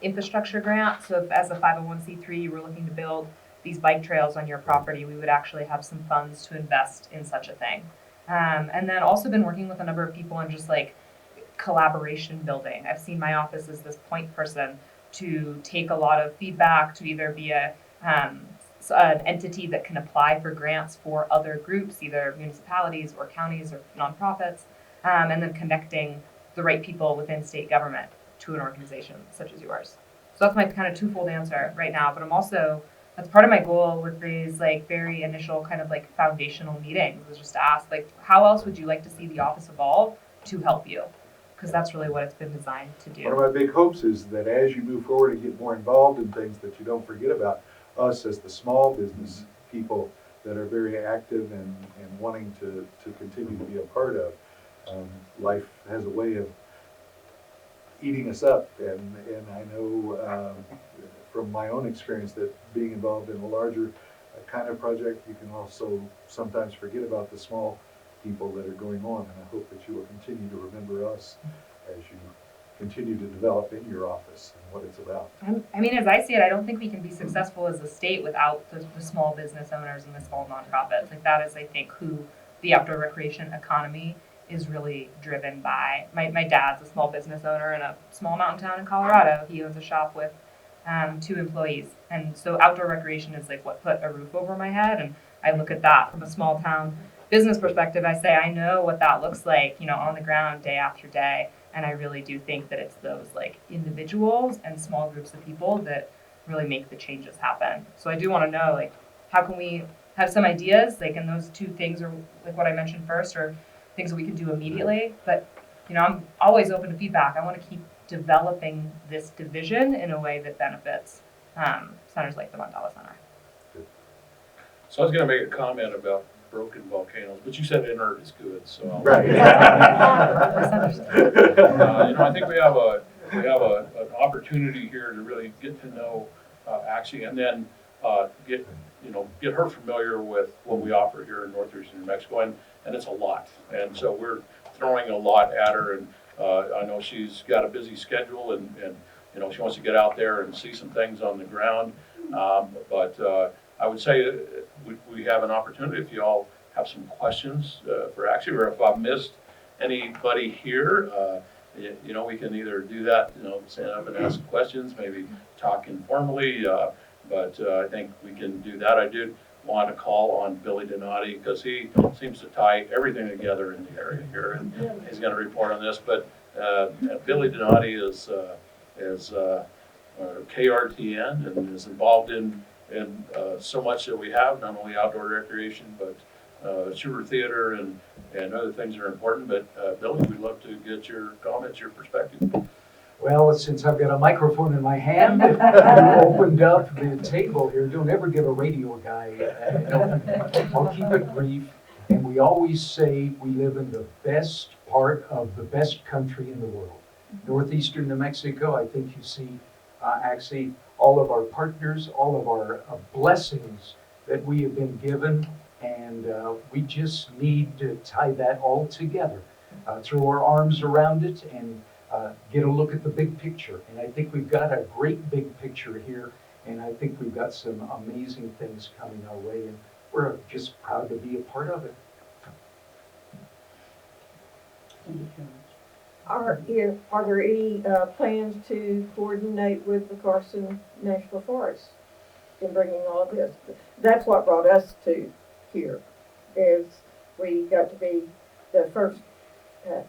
infrastructure grant. So if as a 501c3 you were looking to build these bike trails on your property, we would actually have some funds to invest in such a thing. And then also been working with a number of people on just like collaboration building. I've seen my office as this point person to take a lot of feedback, to either be an entity that can apply for grants for other groups, either municipalities or counties or nonprofits, and then connecting the right people within state government to an organization such as yours. So that's my kind of twofold answer right now, but that's part of my goal with these like very initial kind of like foundational meetings, is just to ask like, how else would you like to see the office evolve to help you? Because that's really what it's been designed to do. One of my big hopes is that as you move forward and get more involved in things, that you don't forget about us as the small business people that are very active and wanting to continue to be a part of. Life has a way of eating us up, and I know from my own experience that being involved in a larger kind of project, you can also sometimes forget about the small people that are going on, and I hope that you will continue to remember us as you continue to develop in your office and what it's about. I mean, as I see it, I don't think we can be successful as a state without the small business owners and the small nonprofits. Like that is, I think, who the outdoor recreation economy is really driven by. My dad's a small business owner in a small mountain town in Colorado. He owns a shop with 2 employees. And so outdoor recreation is like what put a roof over my head. And I look at that from a small town business perspective. I say, I know what that looks like, on the ground day after day. And I really do think that it's those like individuals and small groups of people that really make the changes happen. So I do want to know, like, how can we have some ideas, like, and those 2 things are like what I mentioned first, or things that we can do immediately. But, I'm always open to feedback. I want to keep developing this division in a way that benefits centers like the Mandala Center. So I was going to make a comment about broken volcanoes, but you said inert is good, so I'll right. I think we have an opportunity here to really get to know Axie, and then get her familiar with what we offer here in northeastern New Mexico, and it's a lot, and so we're throwing a lot at her, and I know she's got a busy schedule, and she wants to get out there and see some things on the ground, but I would say we have an opportunity, if you all have some questions for Axie, or if I've missed anybody here, we can either do that, stand up and ask questions, maybe talk informally, but I think we can do that. I did want to call on Billy Donati because he seems to tie everything together in the area here, and he's going to report on this. But Billy Donati is KRTN and is involved in so much that we have, not only outdoor recreation, but Shooter Theater and other things that are important. But Billy, we'd love to get your comments, your perspective. Well, since I've got a microphone in my hand, you opened up the table here. Don't ever give a radio guy an opening. I'll keep it brief. And we always say we live in the best part of the best country in the world. Northeastern New Mexico, I think you see, Axie, all of our partners, all of our blessings that we have been given. And we just need to tie that all together, throw our arms around it, and get a look at the big picture. And I think we've got a great big picture here, and I think we've got some amazing things coming our way, and we're just proud to be a part of it. Are there any plans to coordinate with the Carson National Forest in bringing all of this? That's what brought us to here, is we got to be the first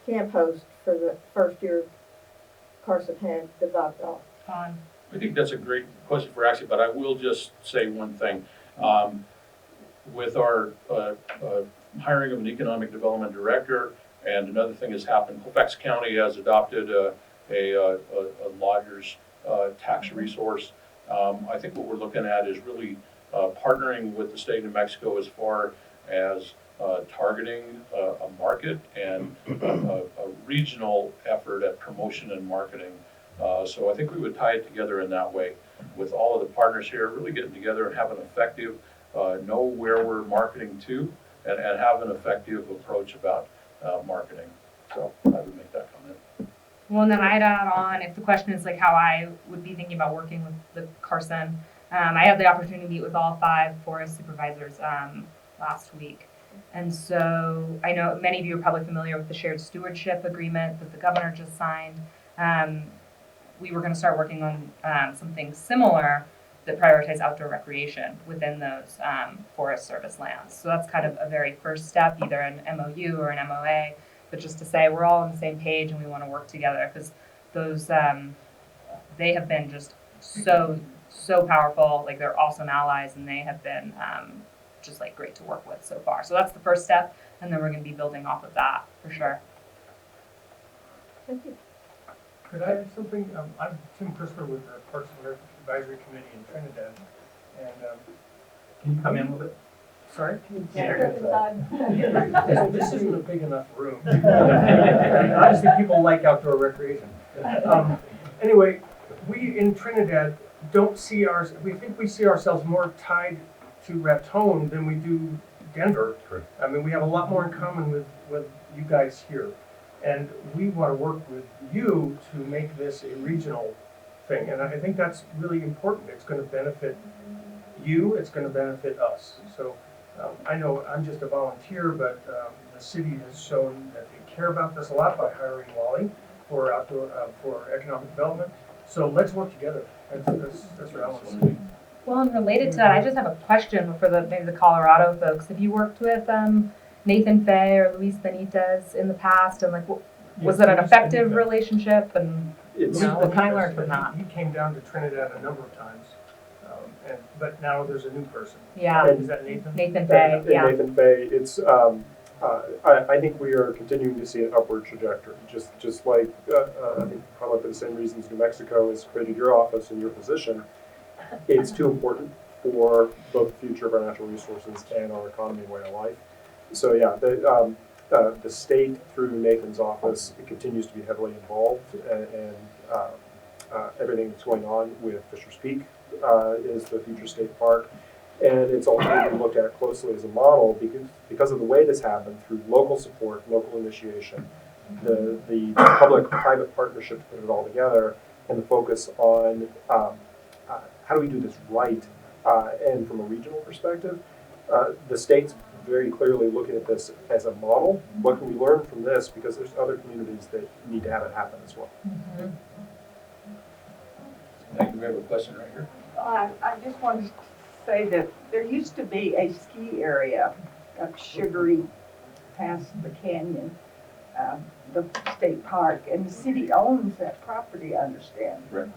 camp host for the first year Carson had developed off. On. I think that's a great question for Axie, but I will just say one thing. With our hiring of an economic development director, and another thing has happened, Colfax County has adopted a lodger's tax resource. I think what we're looking at is really partnering with the state of New Mexico as far as targeting a market and a regional effort at promotion and marketing. So I think we would tie it together in that way with all of the partners here, really getting together and have an effective, know where we're marketing to, and have an effective approach about marketing. So I would make that comment. Well, and then I'd add on, if the question is like how I would be thinking about working with the Carson, I had the opportunity to meet with all 5 forest supervisors last week. And so I know many of you are probably familiar with the shared stewardship agreement that the governor just signed. We were going to start working on something similar that prioritize outdoor recreation within those Forest Service lands. So that's kind of a very first step, either an MOU or an MOA, but just to say we're all on the same page and we want to work together, because those they have been just so powerful. Like, they're awesome allies, and they have been just like great to work with so far. So that's the first step, and then we're going to be building off of that for sure. Thank you. Could I add something? I'm Tim Crisper with the Parks and Rec Advisory Committee in Trinidad, and Can you come in a little bit? sorry? Yeah. This isn't a big enough room. Obviously, people like outdoor recreation. Anyway, we in Trinidad don't see we think we see ourselves more tied to Raton than we do Denver. Correct. I mean, we have a lot more in common with you guys here. And we want to work with you to make this a regional thing. And I think that's really important. It's going to benefit you, it's going to benefit us. So I know I'm just a volunteer, but the city has shown that they care about this a lot by hiring Wally for economic development. So let's work together. That's what I want to say. Well, and related to that, I just have a question for maybe the Colorado folks. Have you worked with Nathan Fay or Luis Benitez in the past, and like, was it an effective relationship? And what can I learn from that? He came down to Trinidad a number of times, but now there's a new person. Yeah. Is that Nathan? Nathan Fay. Yeah. Nathan Fay. It's I think we are continuing to see an upward trajectory. Just like I think probably for the same reasons New Mexico has created your office and your position. It's too important for both the future of our natural resources and our economy and way of life. So yeah, the state through Nathan's office continues to be heavily involved, and everything that's going on with Fisher's Peak is the future state park, and it's also being looked at closely as a model because of the way this happened through local support, local initiation, the public-private partnership to put it all together, and the focus on how do we do this right, and from a regional perspective, the state's very clearly looking at this as a model. What can we learn from this? Because there's other communities that need to have it happen as well. Mm-hmm. Thank you. We have a question right here. I just wanted to say that there used to be a ski area up Sugary past the canyon, the state park, and the city owns that property, I understand. Right.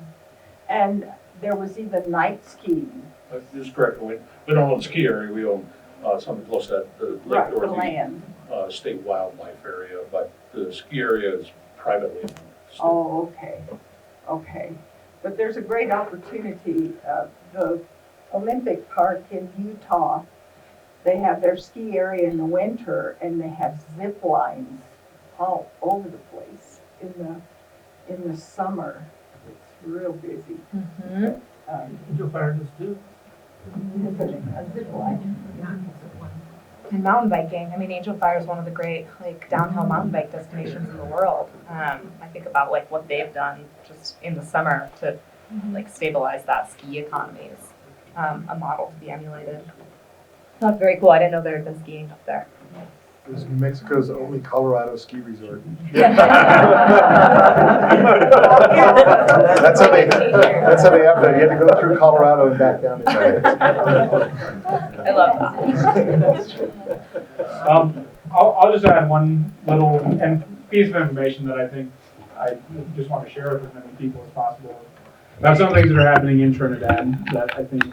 And there was even night skiing. This is correct. We don't own the ski area. We own something close to that, the Lake Right, the Dorothy land. State Wildlife Area, but the ski area is privately owned. Oh, okay. Okay, but there's a great opportunity. The Olympic Park in Utah, they have their ski area in the winter, and they have zip lines all over the place in the summer. It's real busy. Angel Fire does too. A zip line. And mountain biking. I mean, Angel Fire is one of the great like downhill mountain bike destinations in the world. I think about like what they've done just in the summer to like stabilize that ski economy is a model to be emulated. That's very cool. I didn't know there had been skiing up there. This is New Mexico's only Colorado ski resort. Yeah. That's how they have to, you have to go through Colorado and back down. I love that. I'll just add one little piece of information that I think I just want to share with as many people as possible. About some things that are happening in Trinidad that I think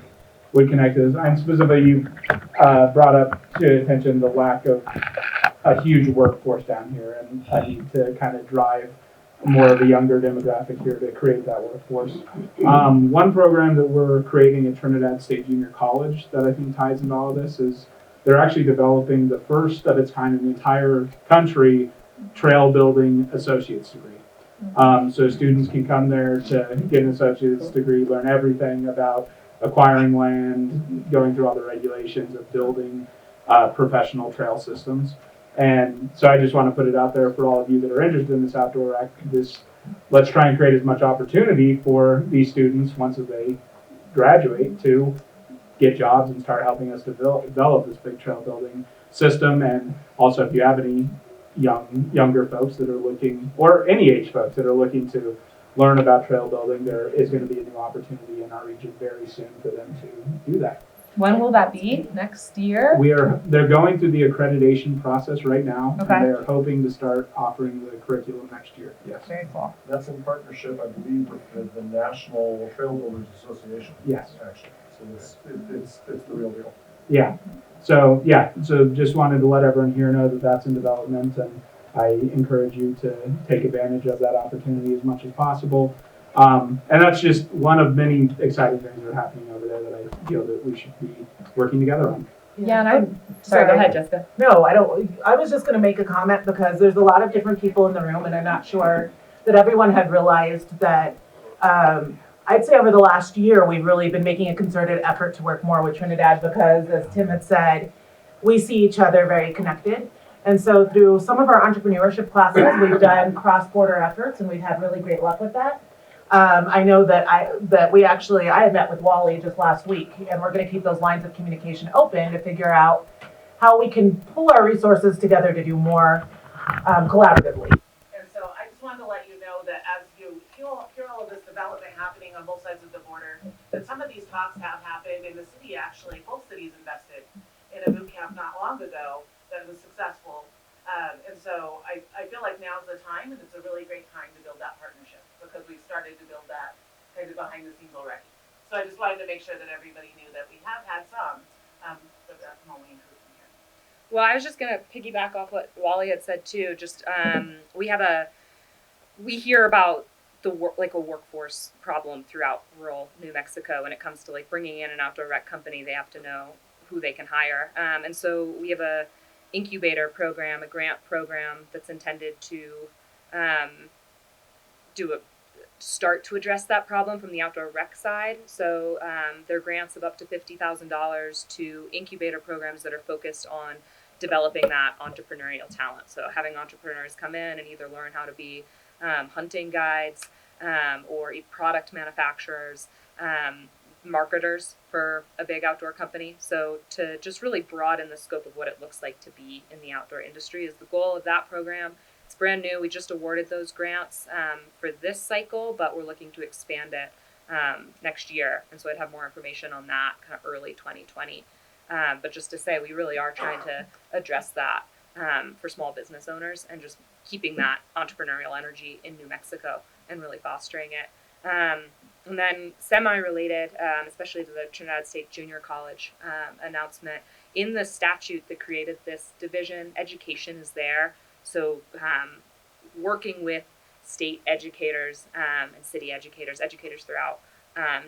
would connect to this. And specifically, you brought up to attention the lack of a huge workforce down here, and I need to kind of drive more of a younger demographic here to create that workforce. One program that we're creating at Trinidad State Junior College that I think ties into all of this is they're actually developing the first of its kind in the entire country trail building associate's degree. So students can come there to get an associate's degree, learn everything about acquiring land, going through all the regulations of building professional trail systems. And so I just want to put it out there for all of you that are interested in this outdoor let's try and create as much opportunity for these students once they graduate to get jobs and start helping us develop this big trail building system. And also if you have any younger folks that are looking, or any age folks that are looking to learn about trail building, there is going to be a new opportunity in our region very soon for them to do that. When will that be? Next year? They're going through the accreditation process right now. Okay. And they're hoping to start offering the curriculum next year. Yes. Very cool. That's in partnership, I believe, with the National Trail Builders Association. Yes. Actually, so it's the real deal. Yeah. So just wanted to let everyone here know that that's in development, and I encourage you to take advantage of that opportunity as much as possible. And that's just one of many exciting things that are happening over there that I feel that we should be working together on. Yeah, and I'm sorry, go ahead, Jessica. No, I don't. I was just going to make a comment because there's a lot of different people in the room, and I'm not sure that everyone had realized that. I'd say over the last year, we've really been making a concerted effort to work more with Trinidad because, as Tim had said, we see each other very connected. And so through some of our entrepreneurship classes, we've done cross-border efforts, and we've had really great luck with that. I know that I had met with Wally just last week, and we're going to keep those lines of communication open to figure out how we can pull our resources together to do more collaboratively. And so I just wanted to let you know that as you hear all of this development happening on both sides of the border, that some of these talks have happened, and the city actually, both cities invested in a boot camp not long ago that was successful. And so I feel like now's the time, and it's a really great time to build that partnership because we've started to build that kind of behind the scenes already. So I just wanted to make sure that everybody knew that we have had some, but that's only improving here. Well, I was just gonna piggyback off what Wally had said too. Just we hear about a workforce problem throughout rural New Mexico when it comes to like bringing in an outdoor rec company. They have to know who they can hire, and so we have a incubator program, a grant program that's intended to start to address that problem from the outdoor rec side. So there are grants of up to $50,000 to incubator programs that are focused on developing that entrepreneurial talent. So having entrepreneurs come in and either learn how to be hunting guides or product manufacturers, marketers for a big outdoor company. So to just really broaden the scope of what it looks like to be in the outdoor industry is the goal of that program. It's brand new. We just awarded those grants for this cycle, but we're looking to expand it next year. And so I'd have more information on that kind of early 2020. But just to say, we really are trying to address that for small business owners and just keeping that entrepreneurial energy in New Mexico and really fostering it. And then semi-related, especially to the Trinidad State Junior College announcement, in the statute that created this division, education is there. So working with state educators and city educators throughout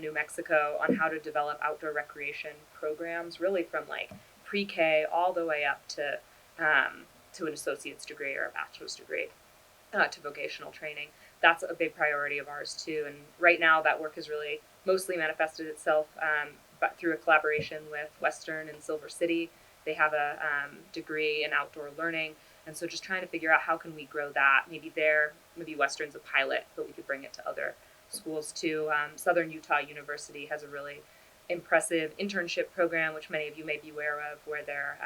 New Mexico on how to develop outdoor recreation programs, really from like pre-K all the way up to an associate's degree or a bachelor's degree to vocational training. That's a big priority of ours too. And right now that work has really mostly manifested itself but through a collaboration with Western and Silver City. They have a degree in outdoor learning. And so just trying to figure out how can we grow that. Maybe Western's a pilot, but we could bring it to other schools too. Southern Utah University has a really impressive internship program, which many of you may be aware of, where they're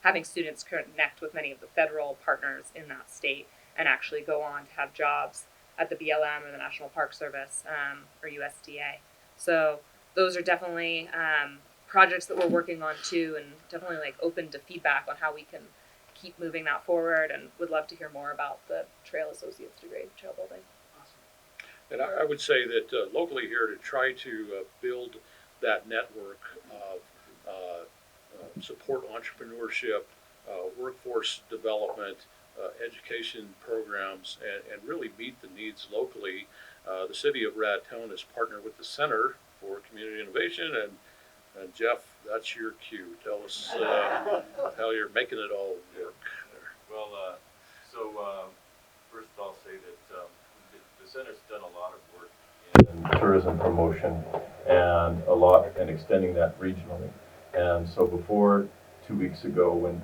having students connect with many of the federal partners in that state and actually go on to have jobs at the BLM or the National Park Service or USDA. So those are definitely projects that we're working on too, and definitely like open to feedback on how we can keep moving that forward, and would love to hear more about the Trail Associate's degree, trail building. And I would say that locally here to try to build that network of support entrepreneurship, workforce development, education programs, and really meet the needs locally. The city of Raton has partnered with the Center for Community Innovation, and Jeff, that's your cue. Tell us how you're making it all work there. Well, first I'll say that the center's done a lot of work in tourism promotion and extending that regionally. And so before 2 weeks ago, when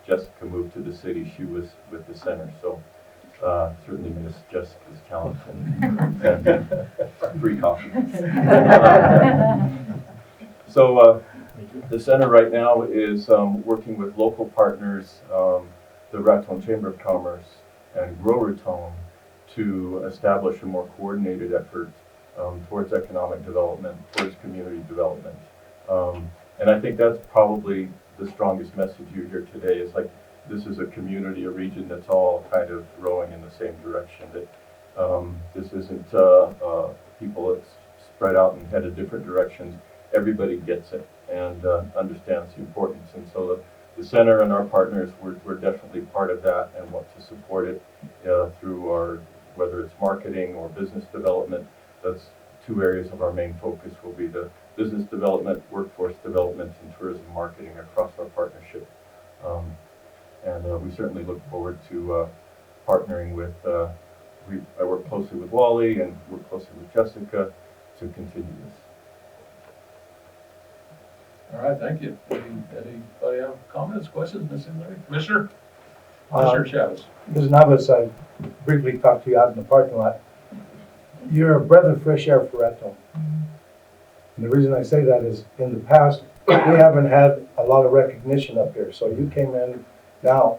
Jessica moved to the city, she was with the center. So certainly miss Jessica's talent and free coffee. So the center right now is working with local partners, the Raton Chamber of Commerce and Grow Raton, to establish a more coordinated effort towards economic development, towards community development. And I think that's probably the strongest message you hear today is like, this is a community, a region that's all kind of rowing in the same direction. That this isn't people that's spread out and headed different directions. Everybody gets it and understands the importance. And so the center and our partners, we're definitely part of that and want to support it through our, whether it's marketing or business development. That's two areas of our main focus will be the business development, workforce development, and tourism marketing across our partnership. And we certainly look forward to partnering with, I work closely with Wally and work closely with Jessica to continue this. All right, thank you. Anybody have comments, questions, Ms. Hillary? Commissioner Chavez. Ms. Navas, I briefly talked to you out in the parking lot. You're a breath of fresh air for Raton. And the reason I say that is in the past, we haven't had a lot of recognition up here. So you came in now,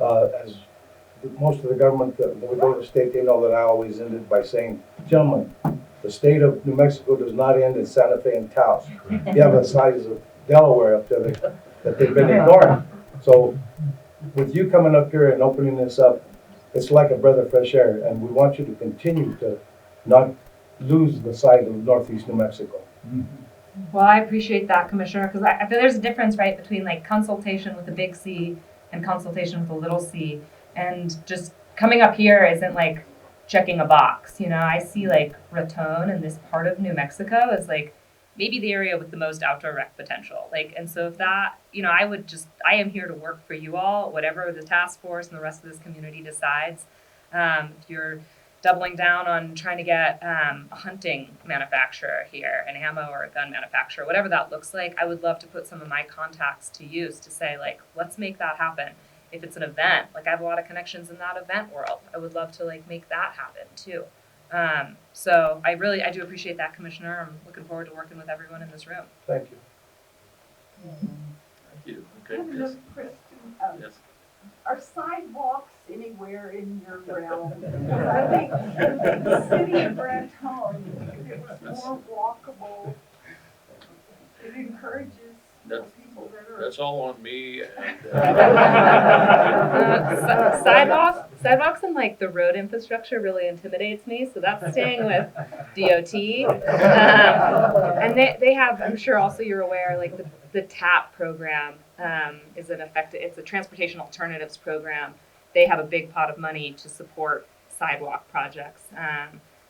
as most of the government that we go to the state, they know that I always ended by saying, gentlemen, the state of New Mexico does not end in Santa Fe and Taos. You have the size of Delaware up there that they've been ignoring. So with you coming up here and opening this up, it's like a breath of fresh air. And we want you to continue to not lose the sight of Northeast New Mexico. Well, I appreciate that, Commissioner, because I feel there's a difference, right, between like consultation with a big C and consultation with a little c. And just coming up here isn't like checking a box. You know, I see like Raton and this part of New Mexico is like maybe the area with the most outdoor rec potential. Like, and so if that, you know, I am here to work for you all, whatever the task force and the rest of this community decides. If you're doubling down on trying to get a hunting manufacturer here, an ammo or a gun manufacturer, whatever that looks like, I would love to put some of my contacts to use to say, like, let's make that happen. If it's an event, like I have a lot of connections in that event world, I would love to like make that happen too. So I do appreciate that, Commissioner. I'm looking forward to working with everyone in this room. Thank you. Thank you. I have Okay. another question. Yes. Are sidewalks anywhere in your realm? I think in the city of Raton, if it was more walkable, it encourages the people that are. That's all on me. And, Sidewalks and like the road infrastructure really intimidates me, so that's staying with DOT. And they have, I'm sure also you're aware, like the TAP program it's a transportation alternatives program. They have a big pot of money to support sidewalk projects.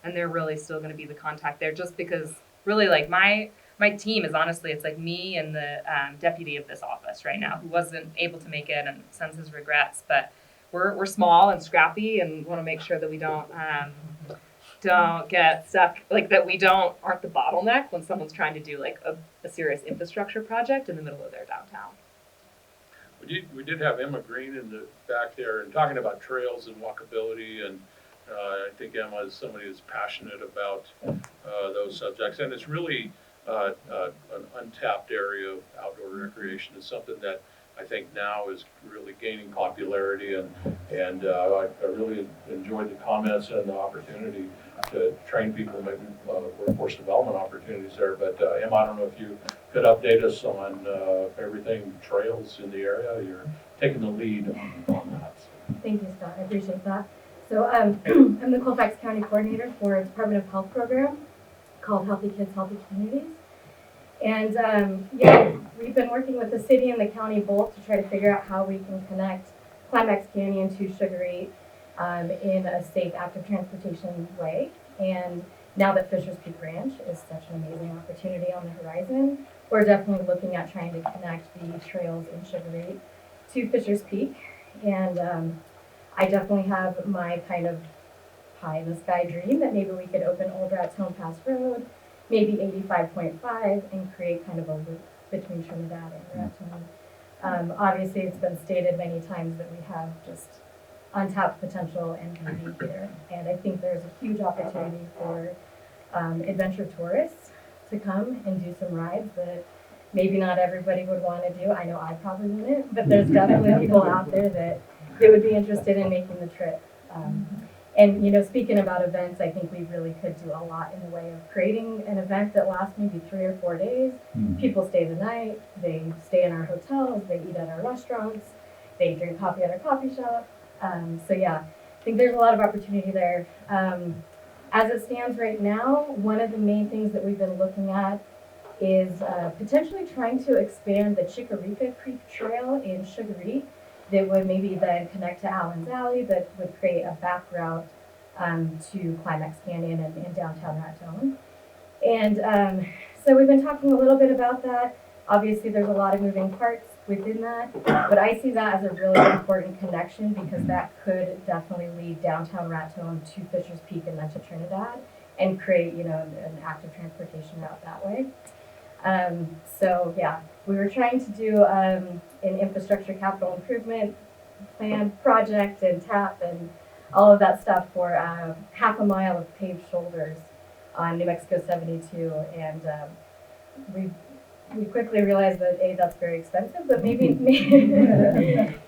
And they're really still going to be the contact there, just because really like my team is honestly, it's like me and the deputy of this office right now who wasn't able to make it and sends his regrets. But we're small and scrappy and want to make sure that we don't get stuck, like that we aren't the bottleneck when someone's trying to do like a serious infrastructure project in the middle of their downtown. We did have Emma Green in the back there and talking about trails and walkability, and I think Emma is somebody who's passionate about those subjects, and it's really an untapped area of outdoor recreation. Is something that I think now is really gaining popularity, and I really enjoyed the comments and the opportunity to train people, maybe workforce development opportunities there. But Emma, I don't know if you could update us on everything trails in the area. You're taking the lead on that. Thank you, Scott. I appreciate that. So I'm the Colfax County coordinator for a Department of Health program called Healthy Kids, Healthy Communities. And we've been working with the city and the county both to try to figure out how we can connect Climax Canyon to Sugar Eat in a safe, active transportation way. And now that Fisher's Peak Ranch is such an amazing opportunity on the horizon, we're definitely looking at trying to connect the trails in Sugar Eat to Fisher's Peak. And I definitely have my kind of pie in the sky dream that maybe we could open Old Raton Pass Road, maybe 85.5, and create kind of a loop between Trinidad and Raton. Obviously, it's been stated many times that we have just untapped potential and beauty here. And I think there's a huge opportunity for adventure tourists to come and do some rides that maybe not everybody would want to do. I know I probably wouldn't, but there's definitely people out there that would be interested in making the trip. And, you know, speaking about events, I think we really could do a lot in the way of creating an event that lasts maybe 3 or 4 days. People stay the night, they stay in our hotels, they eat at our restaurants, they drink coffee at our coffee shop. So yeah, I think there's a lot of opportunity there. As it stands right now, one of the main things that we've been looking at is potentially trying to expand the Chikorika Creek Trail in Sugar Eat that would maybe then connect to Allen's Alley, that would create a back route to Climax Canyon and downtown Raton. And so we've been talking a little bit about that. Obviously, there's a lot of moving parts within that, but I see that as a really important connection because that could definitely lead downtown Raton to Fisher's Peak and then to Trinidad and create, you know, an active transportation route that way. So yeah, we were trying to do an infrastructure capital improvement plan project and TAP and all of that stuff for half a mile of paved shoulders on New Mexico 72, and we quickly realized that that's very expensive, but maybe it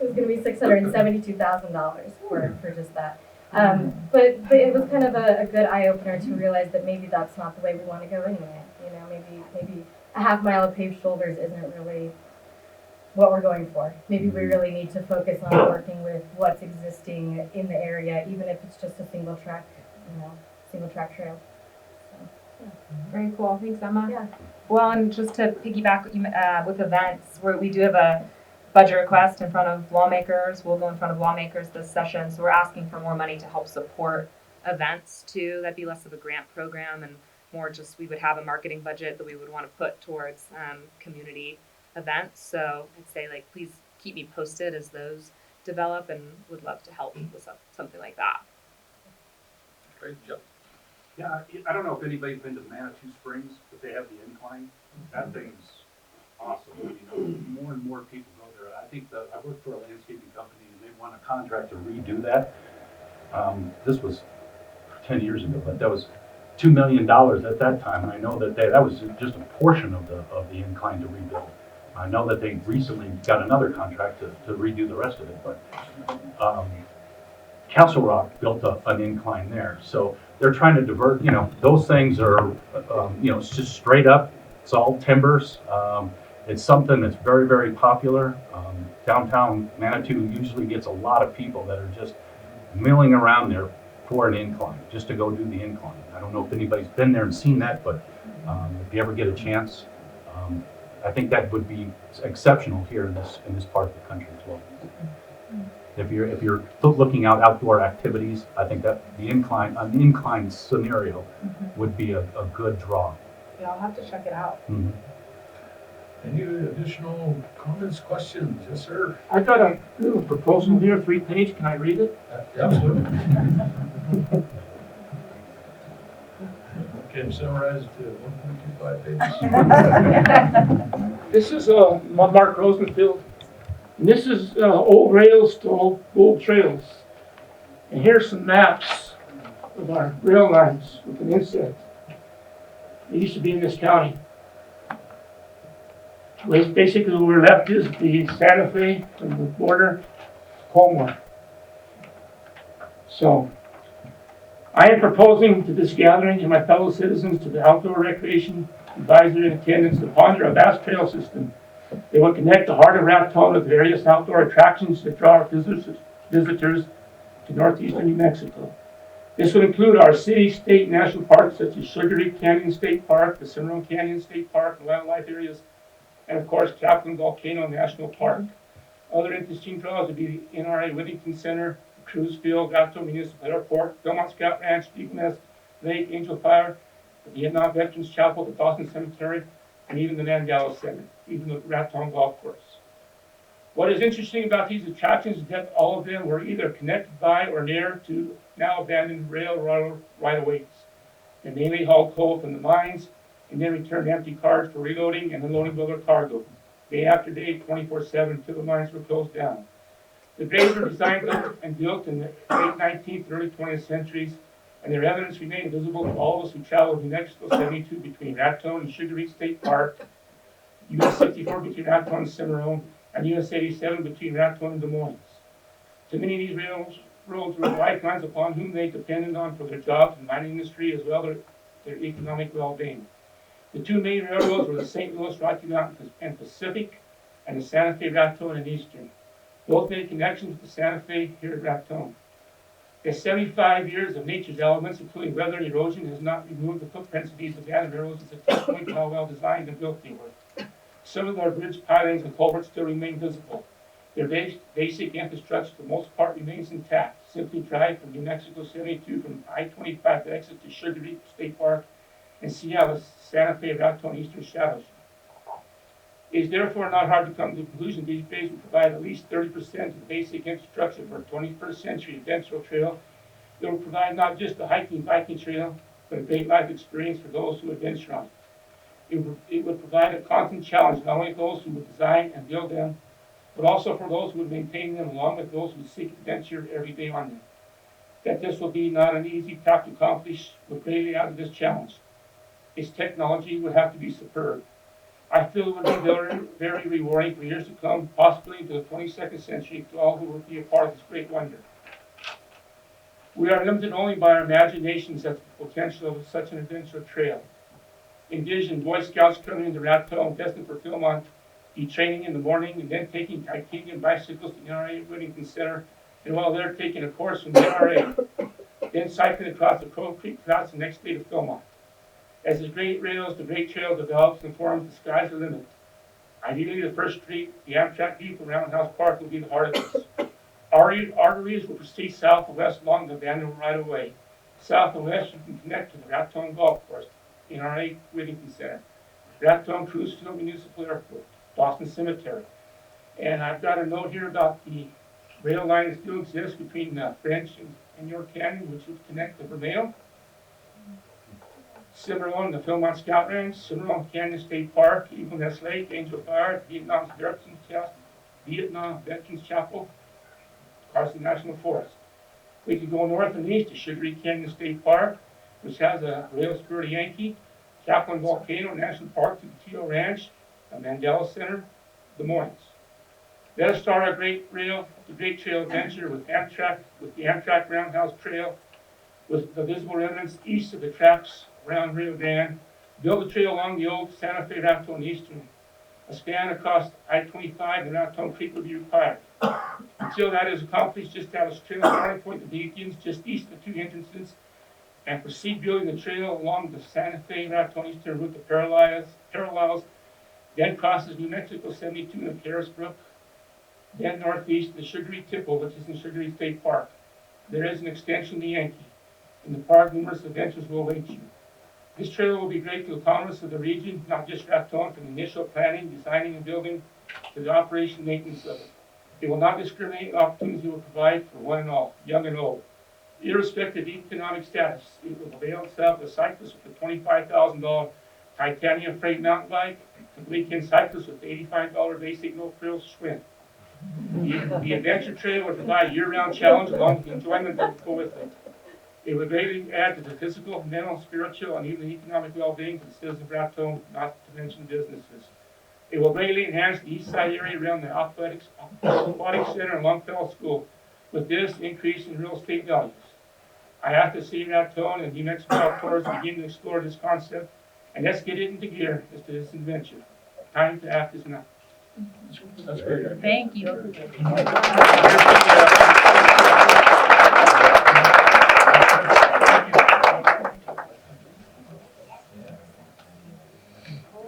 was going to be $672,000 for just that. But it was kind of a good eye opener to realize that maybe that's not the way we want to go anyway. You know, maybe a half mile of paved shoulders isn't really what we're going for. Maybe we really need to focus on working with what's existing in the area, even if it's just a single track trail. So, yeah. Very cool. Thanks, Emma. Yeah. Well, and just to piggyback with events, we do have a budget request in front of lawmakers. We'll go in front of lawmakers this session. So we're asking for more money to help support events too. That'd be less of a grant program and more just we would have a marketing budget that we would want to put towards community events. So I'd say like please keep me posted as those develop and would love to help with something like that. Great job. Yeah, I don't know if anybody's been to Manitou Springs, but they have the incline. That thing's awesome. You know, more and more people go there. I think I work for a landscaping company and they want a contract to redo that. This was 10 years ago, but that was $2 million at that time. And I know that that was just a portion of the incline to rebuild. I know that they recently got another contract to redo the rest of it, but Castle Rock built an incline there. So they're trying to divert, you know, those things are, you know, it's just straight up, it's all timbers. It's something that's very, very popular. Downtown Manitou usually gets a lot of people that are just milling around there for an incline, just to go do the incline. I don't know if anybody's been there and seen that, but if you ever get a chance, I think that would be exceptional here in this part of the country as well. If you're looking out outdoor activities, I think that an incline scenario would be a good draw. Yeah, I'll have to check it out. Any additional comments, questions? Yes, sir. I got a little proposal here, 3-page, can I read it? Absolutely. Okay, summarize it to 1.25 pages. This is Mark Rosenfield. And this is old rails to old trails. And here's some maps of our rail lines with an inset. They used to be in this county. Basically, where we're left is the Santa Fe from the border, Colmore. So, I am proposing to this gathering and my fellow citizens, to the Outdoor Recreation Advisory and attendance, to ponder a vast trail system that will connect the heart of Raton with various outdoor attractions that draw our visitors to northeastern New Mexico. This will include our city, state, and national parks such as Sugar Creek Canyon State Park, the Cimarron Canyon State Park, and wildlife areas, and of course Captain Volcano National Park. Other interesting draws would be the NRA Whittington Center, Cruise Field, Raton Municipal Airport, Belmont Scout Ranch, Eagle Nest Lake, Angel Fire, the Vietnam Veterans Chapel, the Dawson Cemetery, and even the Mandela Center, even the Raton Golf Course. What is interesting about these attractions is that all of them were either connected by or near to now abandoned rail right-of-ways. They mainly hauled coal from the mines and then returned empty cars for reloading and unloading of their cargo, day after day, 24/7, until the mines were closed down. The graves were designed and built in the late 19th, early 20th centuries, and their evidence remained visible to all of us who traveled New Mexico 72 between Raton and Sugar Creek State Park, US 64 between Raton and Cimarron, and US 87 between Raton and Des Moines. To many of these railroads were lifelines upon whom they depended on for their jobs in the mining industry as well as their economic well-being. The two main railroads were the St. Louis, Rocky Mountain and Pacific, and the Santa Fe, Raton, and Eastern. Both made connections with the Santa Fe here at Raton. The 75 years of nature's elements, including weather and erosion, has not removed the footprints of these abandoned railroads as a touchpoint to how well designed and built they were. Some of their bridge pilings and culverts still remain visible. Their basic infrastructure, for the most part, remains intact. Simply drive from New Mexico 72 from I-25 to exit to Sugar Creek State Park and see how the Santa Fe, Raton, Eastern shadows. It is therefore not hard to come to the conclusion these bays will provide at least 30% of the basic infrastructure for a 21st century adventure trail that will provide not just a hiking biking trail, but a great life experience for those who adventure on it. It would provide a constant challenge not only for those who would design and build them, but also for those who would maintain them, along with those who seek adventure every day on them. That this will be not an easy task to accomplish would greatly add to this challenge. Its technology would have to be superb. I feel it would be very, very rewarding for years to come, possibly into the 22nd century, to all who will be a part of this great wonder. We are limited only by our imaginations at the potential of such an adventure trail. Envision Boy Scouts coming into Raton, destined for Philmont, be training in the morning, and then taking titanium bicycles to the NRA Whittington Center, and while they're taking a course from the NRA, then cycling across the Crow Creek Flats the next day to Philmont. As the great trail develops and forms, the sky's the limit. Ideally, the first street, the Amtrak Depot Roundhouse Park, will be the heart of this. Arteries will proceed south and west along the abandoned right-of-way. South and west, you can connect to the Raton Golf Course, NRA Whittington Center, Raton Cruise Field Municipal Airport, Dawson Cemetery. And I've got a note here about the rail line that still exists between French and York Canyon, which would connect to Vermeil. Cimarron, the Philmont Scout Ranch, Cimarron Canyon State Park, Eagle Nest Lake, Angel Fire, Vietnam Veterans Chapel, Carson National Forest. We could go north and east to Sugar Creek Canyon State Park, which has a rail spur to Yankee, Chaplain Volcano National Park to the Teal Ranch, a Mandela Center, Des Moines. Let us start our the Great Trail adventure with the Amtrak Roundhouse Trail, with the visible remnants east of the tracks around Rio Grande. Build a trail along the old Santa Fe Raton Eastern. A span across I-25 and Raton Creek would be required. Until that is accomplished, just have a trail starting point that begins just east of the two entrances, and proceed building the trail along the Santa Fe Raton Eastern route that parallels, then crosses New Mexico 72 and Harrisbrook, then northeast of the Sugary Tipple, which is in Sugary State Park. There is an extension to Yankee. In the park, numerous adventures will await you. This trail will be great to the commerce of the region, not just Raton, from the initial planning, designing, and building to the operation and maintenance of it. It will not discriminate in opportunities it will provide for one and all, young and old. Irrespective of economic status, it will avail itself to cyclists with a $25,000 titanium freight mountain bike, and weekend cyclists with $85 basic no frills swim. The adventure trail will provide a year-round challenge along with the enjoyment that will go with it. It will greatly add to the physical, mental, spiritual, and even economic well-being of the citizens of Raton, not to mention businesses. It will greatly enhance the east side area around the Aquatic Center and Longfellow School, with this increase in real estate values. I ask the city of Raton and New Mexico Outdoors begin to explore this concept, and let's get it into gear as to this adventure. Time to act is now. That's great. Thank you.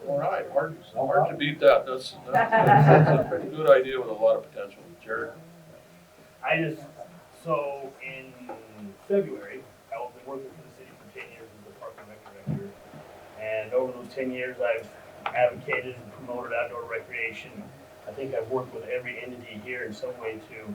All right, hard to beat that. That's a pretty good idea with a lot of potential. Jared? So in February, I've been working for the city for 10 years as a park and rec director. And over those 10 years, I've advocated and promoted outdoor recreation. I think I've worked with every entity here in some way to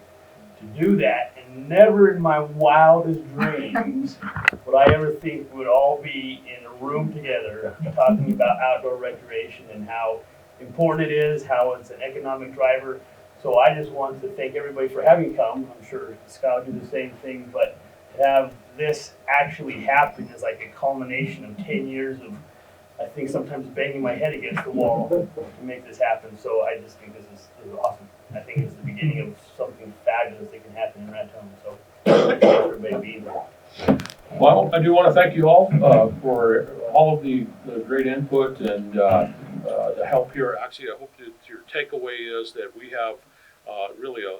do that. And never in my wildest dreams would I ever think we would all be in a room together talking about outdoor recreation and how important it is, how it's an economic driver. So I just want to thank everybody for having come. I'm sure Scott will do the same thing, but to have this actually happen is like a culmination of 10 years of, I think, sometimes banging my head against the wall to make this happen. So I just think this is awesome. I think it's the beginning of something fabulous that can happen in Raton. So thanks for everybody being here. Well, I do want to thank you all for all of the great input and the help here. Actually, I hope that your takeaway is that we have really an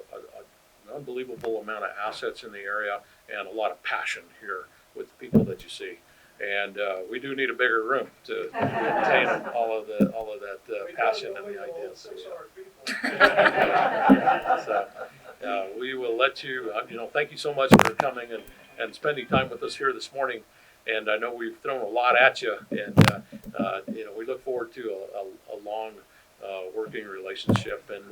unbelievable amount of assets in the area and a lot of passion here with the people that you see. And we do need a bigger room to contain all of that passion and the ideas. So we will let you, thank you so much for coming and spending time with us here this morning. And I know we've thrown a lot at you, and we look forward to a long working relationship. And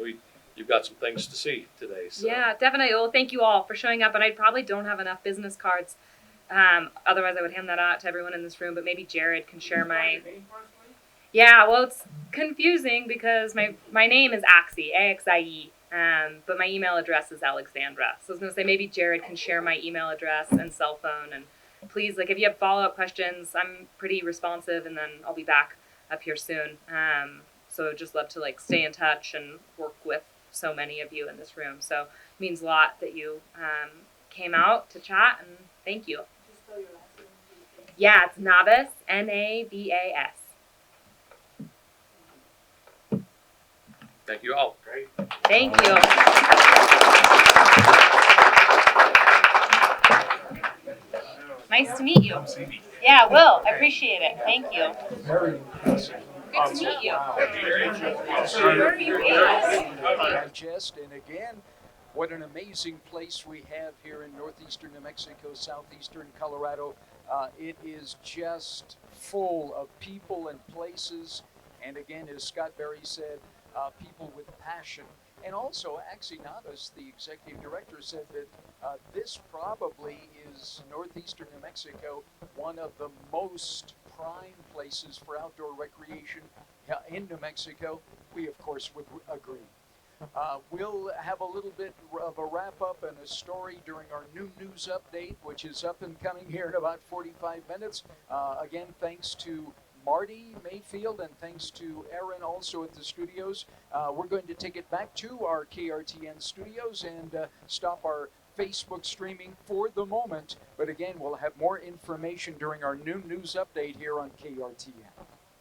you've got some things to see today. So. Yeah, definitely. Well, thank you all for showing up. And I probably don't have enough business cards. Otherwise, I would hand that out to everyone in this room. But maybe Jared can share my. Yeah, well, it's confusing because my name is Axie, A-X-I-E. But my email address is Alexandra. So I was going to say maybe Jared can share my email address and cell phone. And please, if you have follow-up questions, I'm pretty responsive, and then I'll be back up here soon. So just love to stay in touch and work with so many of you in this room. So it means a lot that you came out to chat, and thank you. Just spell your last name. Yeah, it's Navas, Navas. Thank you all. Great. Thank you. Nice to meet you. Yeah, Will. I appreciate it. Thank you. Very impressive. Good to meet you. Digest, and again, what an amazing place we have here in northeastern New Mexico, southeastern Colorado. It is just full of people and places, and again, as Scott Berry said, people with passion. And also, Axie Navas, the executive director, said that this probably is northeastern New Mexico, one of the most prime places for outdoor recreation in New Mexico. We, of course, would agree. We'll have a little bit of a wrap-up and a story during our new news update, which is up and coming here in about 45 minutes. Again, thanks to Marty Mayfield, and thanks to Aaron also at the studios. We're going to take it back to our KRTN studios and stop our Facebook streaming for the moment. But again, we'll have more information during our new news update here on KRTN.